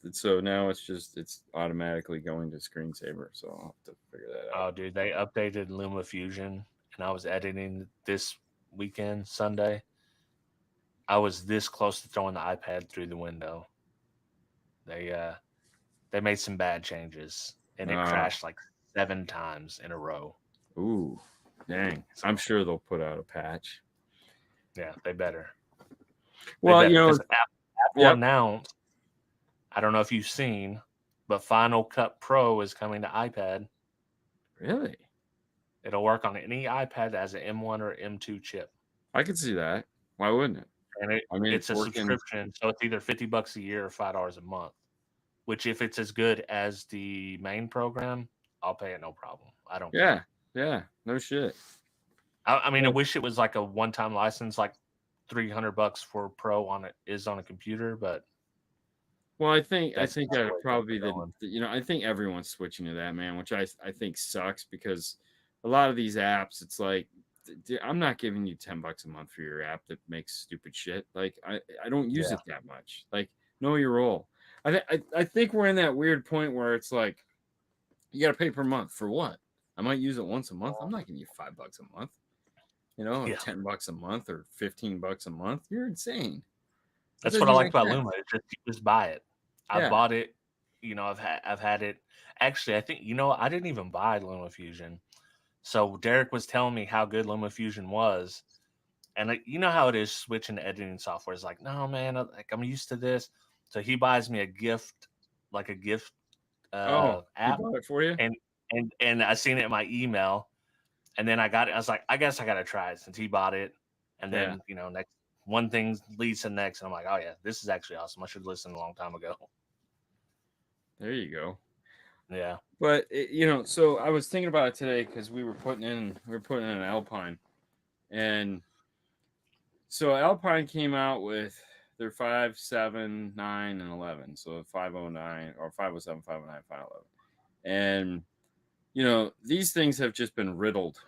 automatically going to screensaver. So I'll have to figure that Oh, out. dude, they updated LumaFusion, and I was editing this weekend, Sunday. I was this close to throwing the iPad through the window. They made some bad changes, and it crashed like 7 times in a row. Ooh, dang! So I'm sure they'll put out a patch. yeah, they better. They Well, better because Apple yep. announced. I don't know if you've seen, but Final Cut Pro is coming to iPad. Really? It'll work on any iPad that has an M1 or M2 chip. I could see that. Why wouldn't it? And I mean, it's it's a working. subscription, so it's either $50 a year or $5 a month. Which, if it's as good as the main program, I'll pay it no problem. I don't care. Yeah. No shit. I mean, I Well, wish it was like a one-time license, like $300 for Pro on a computer, but I think that's not the that'd way things probably are going. I think everyone's switching to that, man, which I think sucks because a lot of these apps, it's like I'm not giving you $10 a month for your app that makes stupid shit. Like I don't use Yeah, it that much. Like know your role. I think we're in that weird point where it's like you got to pay per month for what? I might use it once a month. I'm not giving you $5 a month. Or yeah. $10 a month or $15 a month. You're insane. That That's doesn't what I even like make about sense. Luma. It's just you just buy it. I Yeah. bought it. I've had it. Actually, I think I didn't even buy Luma Fusion. So Derek was telling me how good Luma Fusion was, and you know how it is switching to editing software. It's like, no, man, I'm used to this. So he buys me a gift, like a gift Oh, he app, bought it for you? and I seen it in my email, and then I got it. I was like, I guess I got to try it since he bought it, and Yeah. then next one thing leads to the next, and I'm like, oh yeah, this is actually awesome. I should listen a long time ago. There you go. Yeah, But so I was thinking about it today because we were putting in an Alpine, and so Alpine came out with their 5, 7, 9, and 11. So 509 or 507, 509, 511, and these things have just been riddled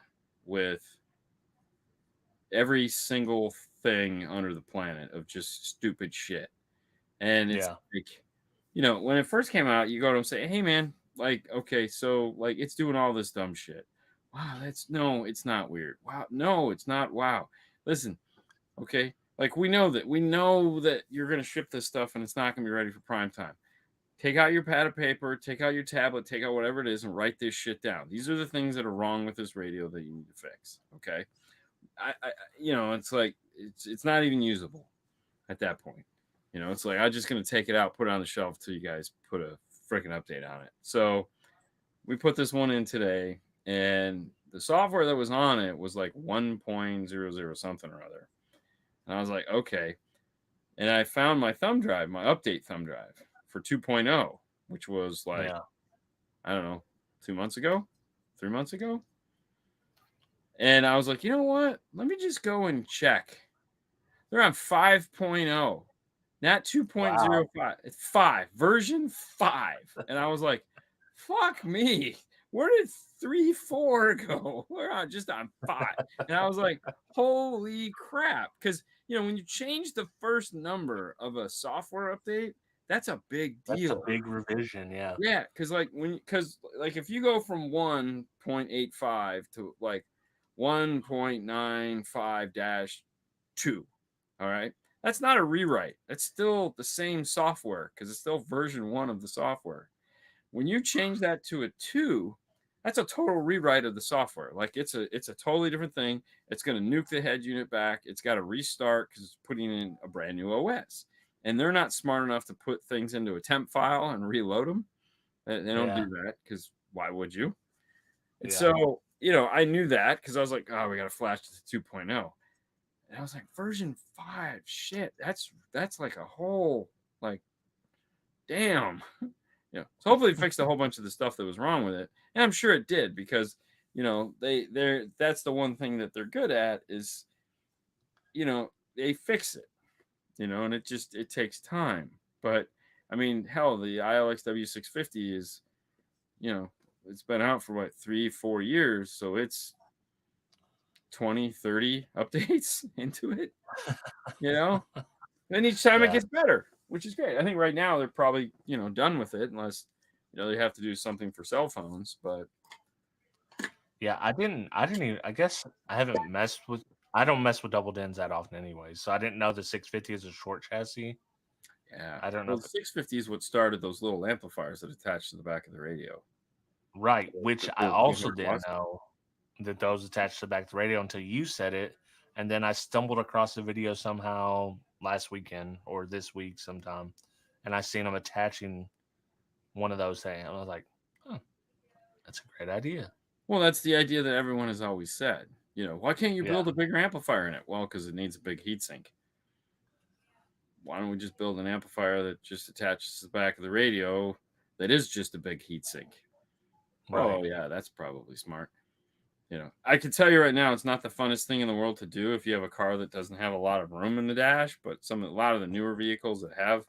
with every single thing under the planet of just stupid shit. And it's yeah, like, when it first came out, you go to them and say, hey, man, like, okay, so like it's doing all this dumb shit. Wow, no, it's not weird. Wow, no, it's not. Wow. Listen, okay, like we know that you're going to ship this stuff and it's not going to be ready for prime time. Take out your pad of paper, take out your tablet, take out whatever it is and write this shit down. These are the things that are wrong with this radio that you need to fix. Okay. It's like it's not even usable at that point. It's like I'm just gonna take it out, put it on the shelf till you guys put a freaking update on it. So we put this one in today, and the software that was on it was like 1.00 something or other. And I was like, okay. And I found my thumb drive, my update thumb drive for 2.0, which was like, yeah. I don't know, 2 months ago, 3 months ago. And I was like, you know what? Let me just go and check. They're on 5.0, not Wow, 2.05. It's 5, version 5. And I was like, fuck me. Where did 3, 4 go? We're just on 5. And I was like, holy crap. Because, when you change the first number of a software update, that's a big that's a deal. big revision. Yeah, Yeah, because if you go from 1.85 to like 1.95-2, all right, that's not a rewrite. That's still the same software because it's still version 1 of the software. When you change that to a 2, that's a total rewrite of the software. Like it's a totally different thing. It's going to nuke the head unit back. It's got to restart because it's putting in a brand new OS. And they're not smart enough to put things into a temp file and reload them. They don't yeah, do that because why would you? And yeah. so, I knew that because I was like, oh, we got to flash to 2.0. And I was like, version 5, shit, that's like a whole, like, damn. So hopefully it fixed a whole bunch of the stuff that was wrong with it. And I'm sure it did because, that's the one thing that they're good at is, they fix it, and it takes time. But I mean, hell, the ILXW 650 is, it's been out for what 3-4 years, so it's 20, 30 updates into it, you know? And each time it Yeah. gets better, which is great. I think right now they're probably, done with it unless, they have to do something for cell phones, but Yeah, I didn't even I guess I don't mess with double dens that often anyway, so I didn't know the 650 is a short chassis. yeah. I don't know Well, if the 650 is what started those little amplifiers that attach to the back of the radio. right, which I The also 800 didn't watts. know that those attached to the back of the radio until you said it, and then I stumbled across the video somehow last weekend or this week sometime, and I seen them attaching one of those things, and I was like, "Oh, that's a great idea." Well, that's the idea that everyone has always said. Why can't you Yeah, build a bigger amplifier in it? Well, because it needs a big heatsink. Why don't we just build an amplifier that just attaches to the back of the radio that is just a big heatsink? right. Oh, yeah, that's probably smart. I can tell you right now, it's not the funnest thing in the world to do if you have a car that doesn't have a lot of room in the dash. But a lot of the newer vehicles that have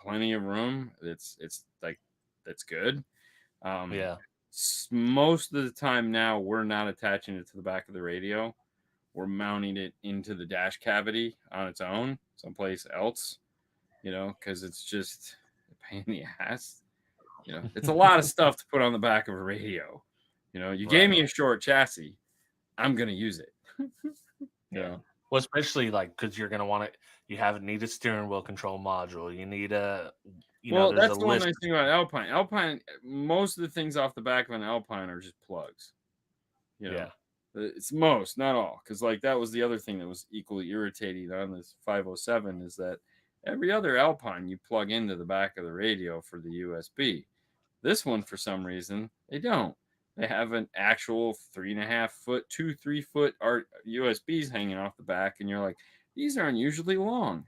plenty of room, it's like that's good. Um, Yeah, Most of the time now, we're not attaching it to the back of the radio. We're mounting it into the dash cavity on its own, someplace else. Because it's just a pain in the ass. It's a lot of stuff to put on the back of a radio. You gave right. me a short chassis. I'm gonna use it. Yeah. Yeah. Well, especially like because you're gonna want it. Need a steering wheel control module. You need a, Well, there's a that's the one list. nice thing about Alpine. Alpine, most of the things off the back of an Alpine are just plugs. You know, Yeah, it's most, not all, because like that was the other thing that was equally irritating on this 507 is that every other Alpine you plug into the back of the radio for the USB. This one, for some reason, they don't. They have an actual 3.5 foot, 3 foot art USBs hanging off the back, and you're like, these are unusually long.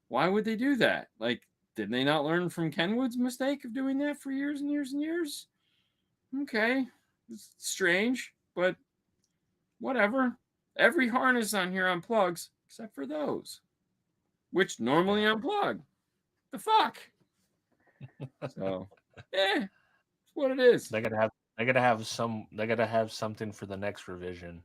Why would they do that? Like, did they not learn from Kenwood's mistake of doing that for years and years and years? Okay, it's strange, but whatever. Every harness on here unplugs except for those, which normally yeah. unplug. The fuck? So, it's what it is. They gotta have something for the next revision.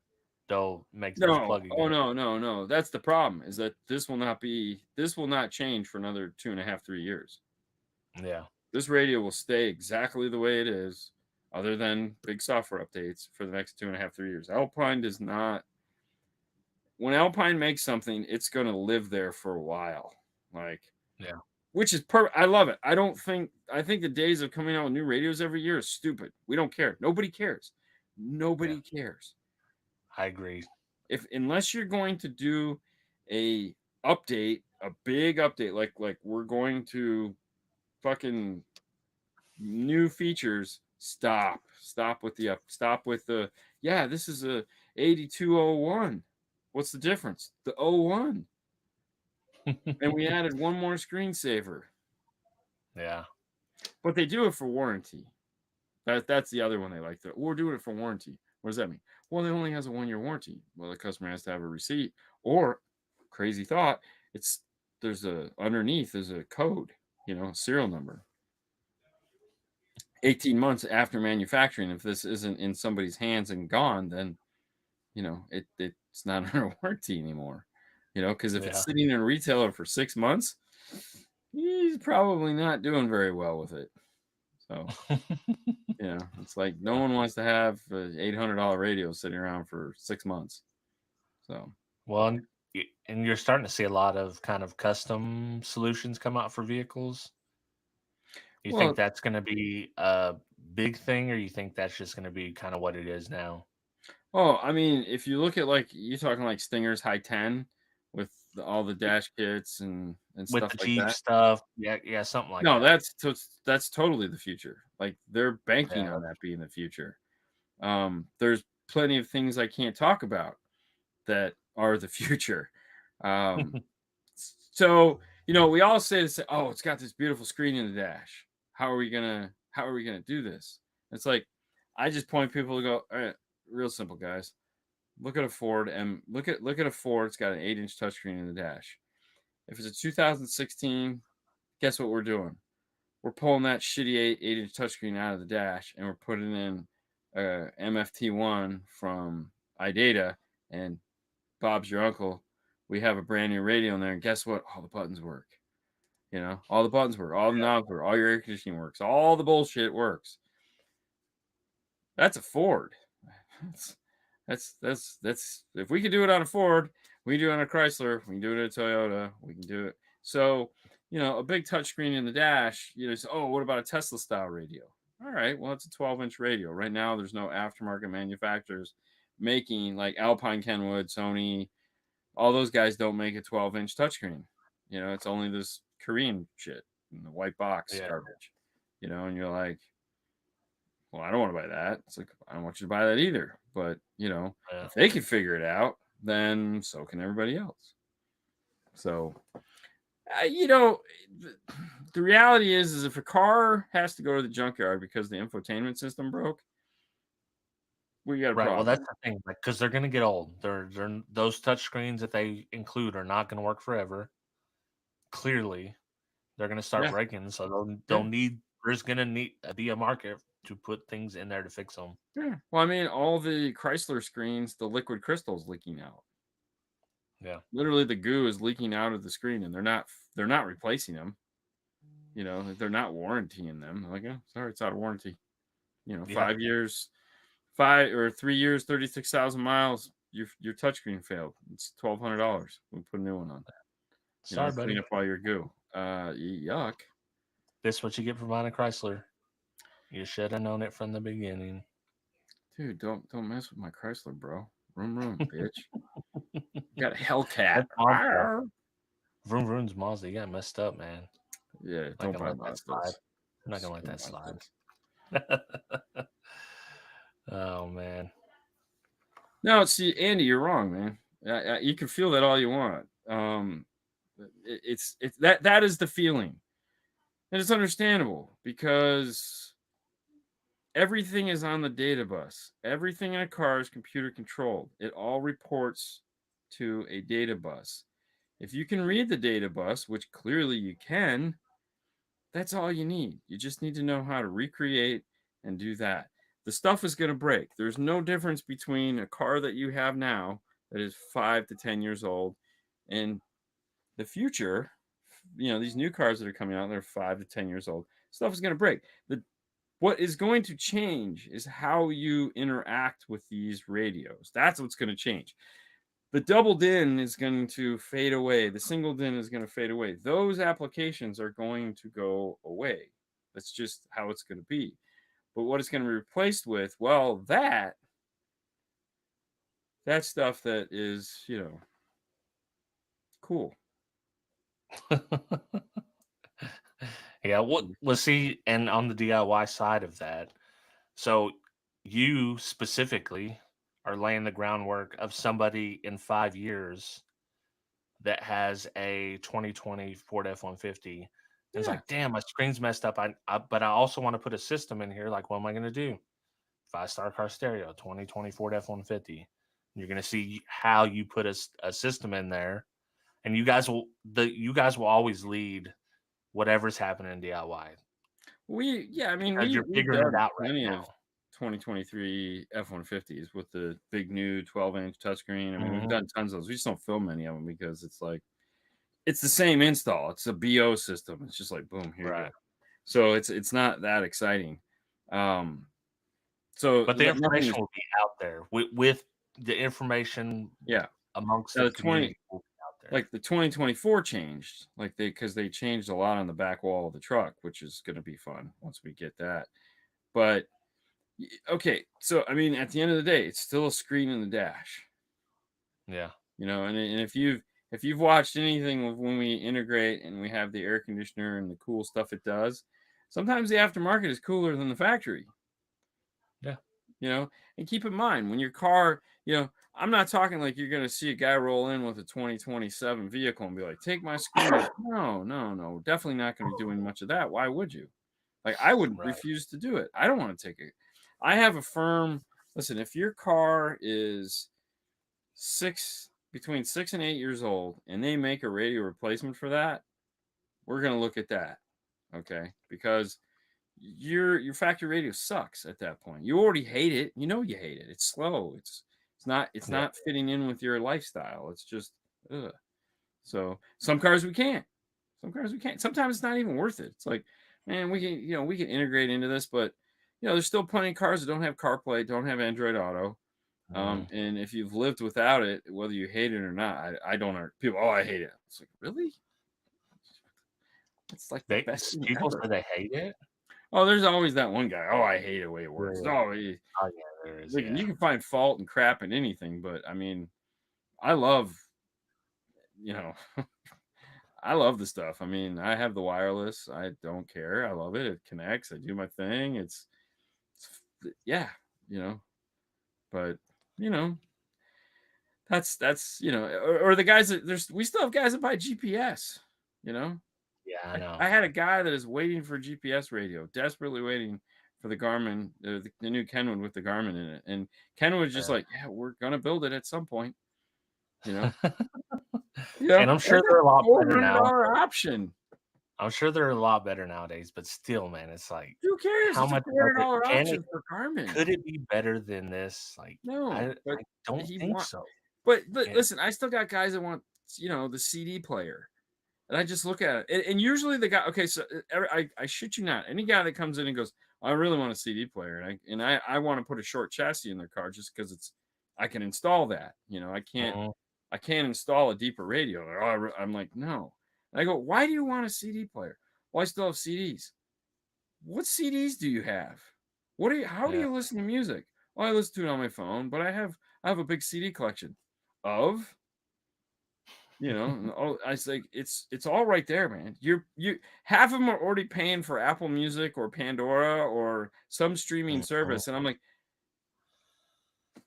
They'll make those No. plug Oh again. no, no, no. That's the problem. Is that this will not change for another 2.5, 3 years. Yeah, This radio will stay exactly the way it is, other than big software updates for the next 2.5, 3 years. Alpine does not. When Alpine makes something, it's going to live there for a while. Like, yeah, which is perfect. I love it. I think the days of coming out with new radios every year is stupid. We don't care. Nobody cares. yeah. Nobody cares. I agree. If unless you're going to do a a big update, like we're going to fucking new features, stop with the yeah, this is a 8201. What's the difference? The O1. And we added one more screensaver. Yeah, But they do it for warranty. That's the other one they like. We're doing it for warranty. What does that mean? Well, it only has a 1 year warranty. Well, the customer has to have a receipt. Or, crazy thought, it's there's a code, serial number. 18 months after manufacturing, if this isn't in somebody's hands and gone, then it's not under warranty anymore. Because if yeah. it's sitting in a retailer for 6 months, he's probably not doing very well with it. So it's like no Yeah. one wants to have an $800 radio sitting around for 6 months. So Well, and you're starting to see a lot of kind of custom solutions come out for vehicles. You think well, that's going to be a big thing, or you think that's just going to be kind of what it is now oh, I mean, if you look at like you're talking like Stinger's High 10 with all the dash kits and with stuff the like Jeep that. stuff? Yeah, yeah, something like No, that. that's totally the future. Like they're banking Yeah, on that being the future. There's plenty of things I can't talk about that are the future. Um, so we all say this, oh, it's got this beautiful screen in the dash. How are we gonna do this? It's like I just point people to go, all right, real simple, guys. Look at a Ford and look at a Ford. It's got an 8-inch touchscreen in the dash. If it's a 2016, guess what we're doing? We're pulling that shitty 8-inch touchscreen out of the dash and we're putting in a MFT1 from iData and Bob's your uncle. We have a brand new radio in there, and guess what? All the buttons work. You know, all the buttons work, all the knobs work, all your air conditioning works, all the bullshit works. That's a Ford. That's if we can do it on a Ford, we can do it on a Chrysler, we can do it at a Toyota, we can do it. So, you know, a big touchscreen in the dash, you know, oh, what about a Tesla style radio? All right, well, it's a 12-inch radio. Right now, there's no aftermarket manufacturers making like Alpine Kenwood, Sony, all those guys don't make a 12-inch touchscreen. You know, it's only this Korean shit and the white box Yeah. garbage. You know, and you're like, well, I don't want to buy that. It's like, I don't want you to buy that either. But, you know, Yeah. if they can figure it out, then so can everybody else. So, you know, the reality is if a car has to go to the junkyard because the infotainment system broke, we got a Right. Well, problem. that's the thing, like, because they're gonna get old. They're those touch screens that they include are not gonna work forever. Clearly, they're gonna start Yeah. breaking, so they'll Yeah. need there's gonna need be a market to put things in there to fix them. Yeah. Well, I mean, all the Chrysler screens, the liquid crystal's leaking out. Yeah. Literally, the goo is leaking out of the screen, and they're not replacing them. You know, they're not warrantying them. They're like, oh, sorry, it's out of warranty. You know, Yeah. 5 years, 5 or 3 years, 36,000 miles. Your touchscreen failed. It's $1,200. We put a new one on. You know, Sorry, clean buddy. up all your goo. Yuck. This is what you get for buying a Chrysler. You should have known it from the beginning. Dude, don't mess with my Chrysler, bro. Room, bitch. Got a Hellcat. That's Mazda. Arr. Vroom vroom's Mazda. You got messed up, man. Yeah, I'm not don't gonna buy let that slide. Mazdas. I'm not gonna let that slide. Oh man. No, see, Andy, you're wrong, man. You can feel that all you want. It's that is the feeling, and it's understandable because everything is on the data bus. Everything in a car is computer controlled. It all reports to a data bus. If you can read the data bus, which clearly you can, that's all you need. You just need to know how to recreate and do that. The stuff is going to break. There's no difference between a car that you have now that is 5 to 10 years old and the future. You know, these new cars that are coming out, they're 5 to 10 years old. Stuff is going to break. What is going to change is how you interact with these radios. That's what's going to change. The double DIN is going to fade away. The single DIN is going to fade away. Those applications are going to go away. That's just how it's going to be. But what it's going to be replaced with, well, that stuff that is, you know, cool. Yeah, we'll see. And on the DIY side of that, so you specifically are laying the groundwork of somebody in 5 years that has a 2020 Ford F-150. And it's Yeah. like, damn, my screen's messed up. But I also want to put a system in here. Like, what am I going to do? 5-star car stereo, 2020 Ford F-150. You're going to see how you put a system in there, and you guys will always lead whatever's happening in DIY I mean, because you're we've figuring it done out right plenty of now. 2023 F-150s with the big new 12-inch touchscreen. I mean, we've Mhm. done tons of those. We just don't film many of them because it's like it's the same install. It's a BO system. It's just like boom, here you go. Right. So it's not that exciting. Um, so But the nothing information is will be out there with the information yeah. amongst Now the the 20 community will be out there. like the 2024 changed like they changed a lot on the back wall of the truck, which is going to be fun once we get that. But okay, so I mean, at the end of the day, it's still a screen in the dash, Yeah. you know. And if you've watched anything when we integrate and we have the air conditioner and the cool stuff it does, sometimes the aftermarket is cooler than the factory. Yeah. You know, and keep in mind when your car, you know, I'm not talking like you're going to see a guy roll in with a 2027 vehicle and be like, take my screen out. No, no, no, definitely not going to be doing much of that. Why would you? Like, I would Right. refuse to do it. I don't want to take it. I have a firm, listen, if your car is between 6 and 8 years old and they make a radio replacement for that, we're going to look at that. Okay. Because your factory radio sucks at that point. You already hate it. You know you hate it. It's slow. It's It's Yeah. not fitting in with your lifestyle. It's just, ugh. So some cars we can't. Some cars we can't. Sometimes it's not even worth it. It's like, man, we can integrate into this, but there's still plenty of cars that don't have CarPlay, don't have Android Auto. Mhm. And if you've lived without it, whether you hate it or not, I don't know. People, oh, I hate it. It's like, really? It's like the best thing People ever. say they hate it? Oh, there's always that one guy. Oh, I hate the way it works. Yeah. Oh, Oh, yeah, there is, like, yeah. you can find fault and crap in anything, but I mean, I love, you know, I love the stuff. I mean, I have the wireless. I don't care. I love it. It connects. I do my thing. Yeah, you know, but you know, that's or the guys that we still have guys that buy GPS, you know. Yeah, I I know. had a guy that is waiting for GPS radio, desperately waiting for the Garmin, the new Kenwood with the Garmin in it. And Kenwood's just Yeah. like, yeah, we're gonna build it at some point, you know. And I'm sure That's a they're a lot better now. $400 option. I'm sure they're a lot better nowadays, but still, man, it's like, Who cares? how It's a much better $400 can it option for Garmin. could it be better than this? Like, No, but I don't he think want, so. but Yeah. listen, I still got guys that want, the CD player. And I just look at it, and usually the guy. Okay, so I shit you not. Any guy that comes in and goes, "I really want a CD player," and I want to put a short chassis in their car just because I can install that. Mhm. I can't install a deeper radio. I'm like, no. And I go, why do you want a CD player? Well, I still have CDs. What CDs do you have? How do Yeah. you listen to music? Well, I listen to it on my phone, but I have a big CD collection of. And I say it's all right there, man. You half of them are already paying for Apple Music or Pandora or some streaming Mhm. service, and I'm like,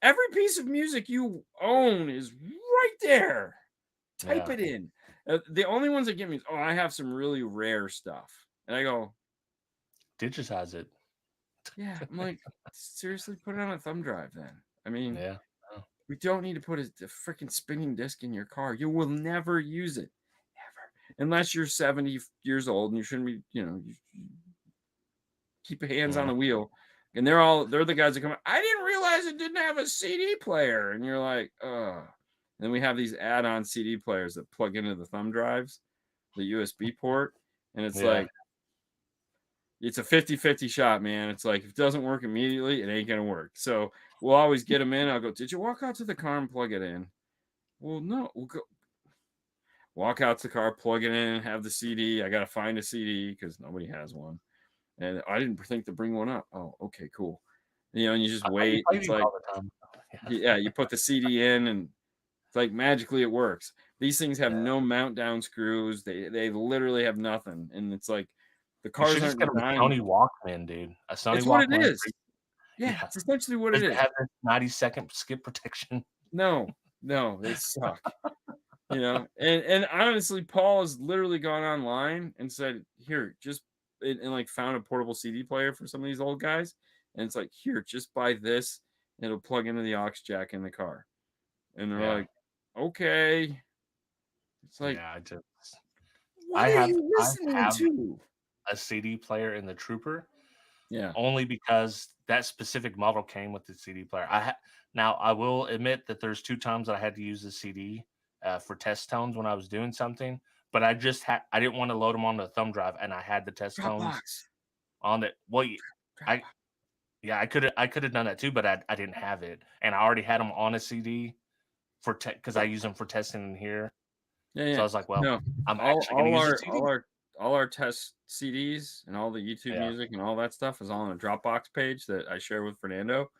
every piece of music you own is right there. Type Yeah. it in. The only ones that get me is, oh, I have some really rare stuff, and I go, Digitize it. yeah. I'm like, seriously, put it on a thumb drive then. I mean, Yeah. Oh, we don't need to put a freaking spinning disc in your car. You will never use it, ever, unless you're 70 years old and you shouldn't be. You keep your hands on mhm. the wheel. And they're the guys that come. I didn't realize it didn't have a CD player, and you're like, oh. Then we have these add-on CD players that plug into the thumb drives, the USB port, and it's Yeah. like it's a 50-50 shot, man. It's like if it doesn't work immediately, it ain't gonna work. So we'll always get them in. I'll go, did you walk out to the car and plug it in? Well, no. We'll go walk out to the car, plug it in, have the CD. I gotta find a CD because nobody has one. And I didn't think to bring one up. Oh, okay, cool. And you just wait. I It's use like, all the time. Yeah. yeah, you put the CD in and it's like magically it works. These things have Yeah. no mount down screws. They literally have nothing. And it's like the You should cars just aren't get a designed. Sony Walkman, dude. A Sony It's what it Walkman. is. Yeah, Yeah. it's essentially what it Does it is. have this 90-second skip protection? No, no, they suck. And honestly, Paul has literally gone online and said, here, just and like found a portable CD player for some of these old guys. And it's like, here, just buy this, and it'll plug into the aux jack in the car. And they're Yeah. like, okay. It's like, Yeah, what are you I listening have to? a CD player in the Trooper Yeah. only because that specific model came with the CD player. Now I will admit that there's 2 times that I had to use the CD, for test tones when I was doing something, but I didn't wanna load them on the thumb drive, and I had the test tones Dropbox. on it. Well, I Dropbox. yeah, I coulda done that too, but I didn't have it, and I already had them on a CD because I use them for testing in here. Yeah, So I yeah. was like, "Well, No. I'm All actually gonna all use a our CD." all our all our test CDs and all the YouTube Yeah, music and all that stuff is on a Dropbox page that I share with Fernando.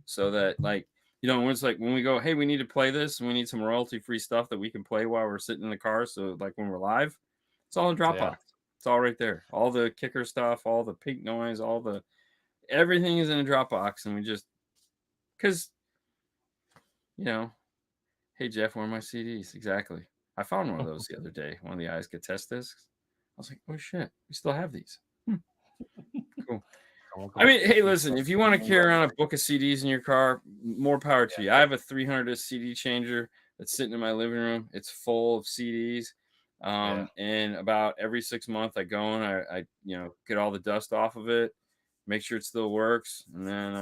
So that like, when it's like when we go, hey, we need to play this and we need some royalty free stuff that we can play while we're sitting in the car. So like when we're live, it's all in yeah, Dropbox. It's all right there. All the kicker stuff, all the pink noise, all the everything is in a Dropbox. And we just because you know, hey Jeff, where are my CDs? Exactly. I found one of those the other day, one of the Eyes Get Test discs. I was like, oh shit, we still have these. Hmm, cool. someone I go mean, hey, fix listen, that. if you want to carry around a book of CDs in your car, more power to Yeah, you. I have a 300 disc CD changer that's sitting in my living room. It's full of CDs. yeah, And about every 6 months, I go and I get all the dust off of it, make sure it still works, and then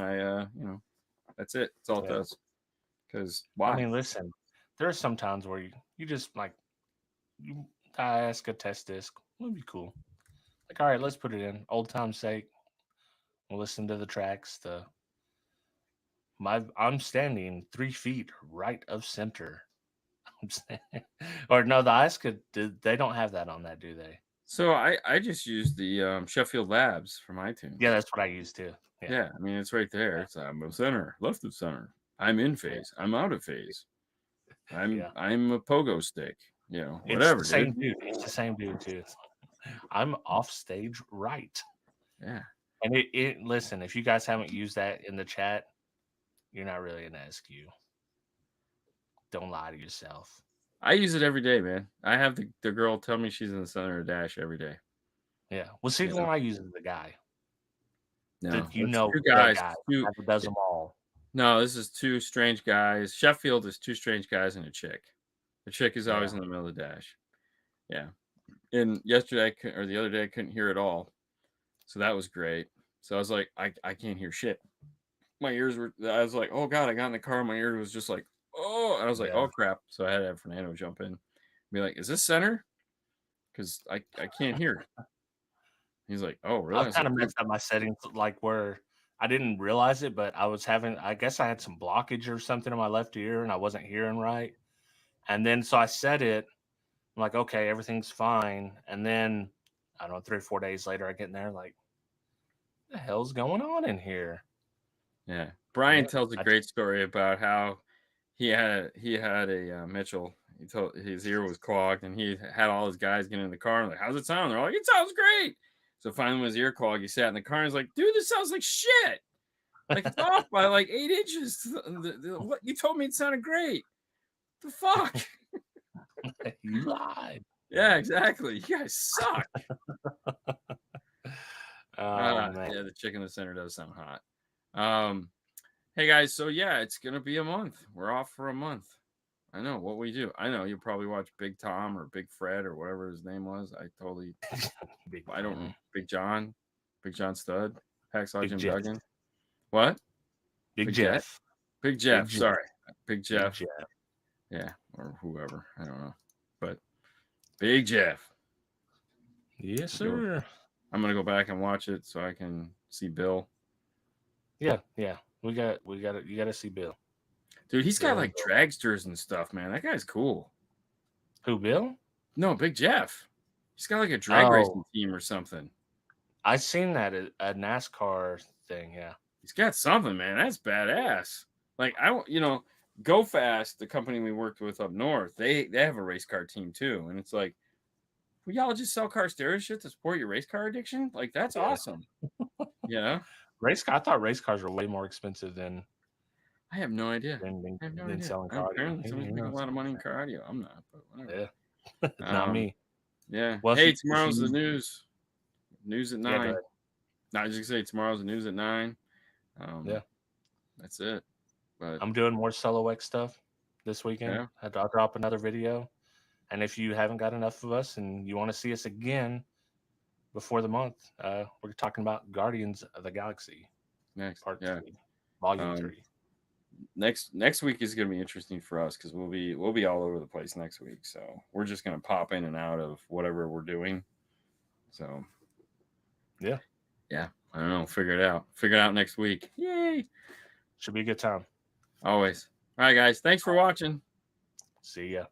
that's it. That's all it yeah. does. Because I why? mean, listen, there are some times where you just like you ask a test disc. Would be cool. Like, all right, let's put it in. Old time's sake. We'll listen to the tracks. I'm standing 3 feet right of center. I'm saying, or no, the ISCA they don't have that on that, do they? So I just use the Sheffield Labs from Yeah, iTunes. that's what I use too. Yeah, Yeah, I mean it's right there. yeah, It's I'm a center, left of center. I'm in yeah, phase. I'm out of phase. I'm yeah. I'm a pogo stick. It's the Whatever, dude. same dude. It's the same dude too. I'm off stage right. Yeah. And it listen, if you guys haven't used that in the chat, you're not really an SQ. Don't lie to yourself. I use it every day, man. I have the girl tell me she's in the center of dash every day. Yeah. Well, see, the You know? one I use is the guy. No, it's two The guys. guy Two. that does them all. No, this is two strange guys. Sheffield is two strange guys and a chick. The chick is Yeah. always in the middle of the dash. Yeah. And yesterday or the other day I couldn't hear it all. So that was great. So I was like, I can't hear shit. My ears were I was like, oh God, I got in the car, and my ear was just like, oh, and I was like, Yeah. oh crap. So I had to have Fernando jump in. Be like, is this center? Because I can't hear. He's like, oh really? I I've was kind like, of dude, messed up my settings like where I didn't realize it, but I guess I had some blockage or something in my left ear and I wasn't hearing right. And then so I set it. I'm like, okay, everything's fine. And then I don't know, 3 or 4 days later, I get in there like, what the hell's going on in here? yeah. And Brian then tells a great story about how he had a Mitchell. He told his ear was clogged, and he had all his guys get in the car and like, how's it sound? They're like, it sounds great. So finally, when his ear clogged, he sat in the car and he's like, dude, this sounds like shit. Like it's off by like 8 inches. What you told me it sounded great. The fuck? you lied. Yeah, exactly. You guys suck. Oh man. Yeah, the chick in the center does sound hot. Hey guys, so yeah, it's gonna be a month. We're off for a month. I know what we do. I know you'll probably watch Big Tom or Big Fred or whatever his name was. Big I don't Tom. Big John Stud, Hacksaw Big Jim Jeff. Duggan. What? Big Big Jet? Jeff. Big Big Jeff. Jeff. Sorry, Big Big Jeff. Jeff. Yeah, or whoever. I don't know, but Big Jeff. Yes, sir. I'm gonna go back and watch it so I can see Bill. Yeah, yeah. You gotta see Bill. Dude, he's got Bill like dragsters and stuff, man. That guy's cool. Who, Bill? No, Big Jeff. He's got like a drag racing team or something. I seen that at a NASCAR thing. Yeah, He's got something, man. That's badass. Like Go Fast, the company we worked with up north, they have a race car team too, and it's like, well, y'all just sell car stereo shit to support your race car addiction. Like that's awesome. Yeah, I thought race cars were way more expensive than I have no idea. than, I have no than idea. selling car audio. Apparently, somebody's making a lot of money in car audio. I'm not, but whatever. Yeah, not me. Yeah. Well, Hey, tomorrow's the news. News at Yeah, 9. No, I was just say tomorrow's the news at 9. Yeah, that's it. But I'm doing more Solo X stuff this weekend. yeah. I'll drop another video, and if you haven't got enough of us and you want to see us again before the month, we're talking about Guardians of the Galaxy Next, Part yeah. 3, Volume 3. Next week is going to be interesting for us because we'll be all over the place next week. So we're just going to pop in and out of whatever we're doing. So yeah, I don't know. Figure it out next week. Yay! Should be a good time. Always. All right, guys. Thanks for watching. See ya.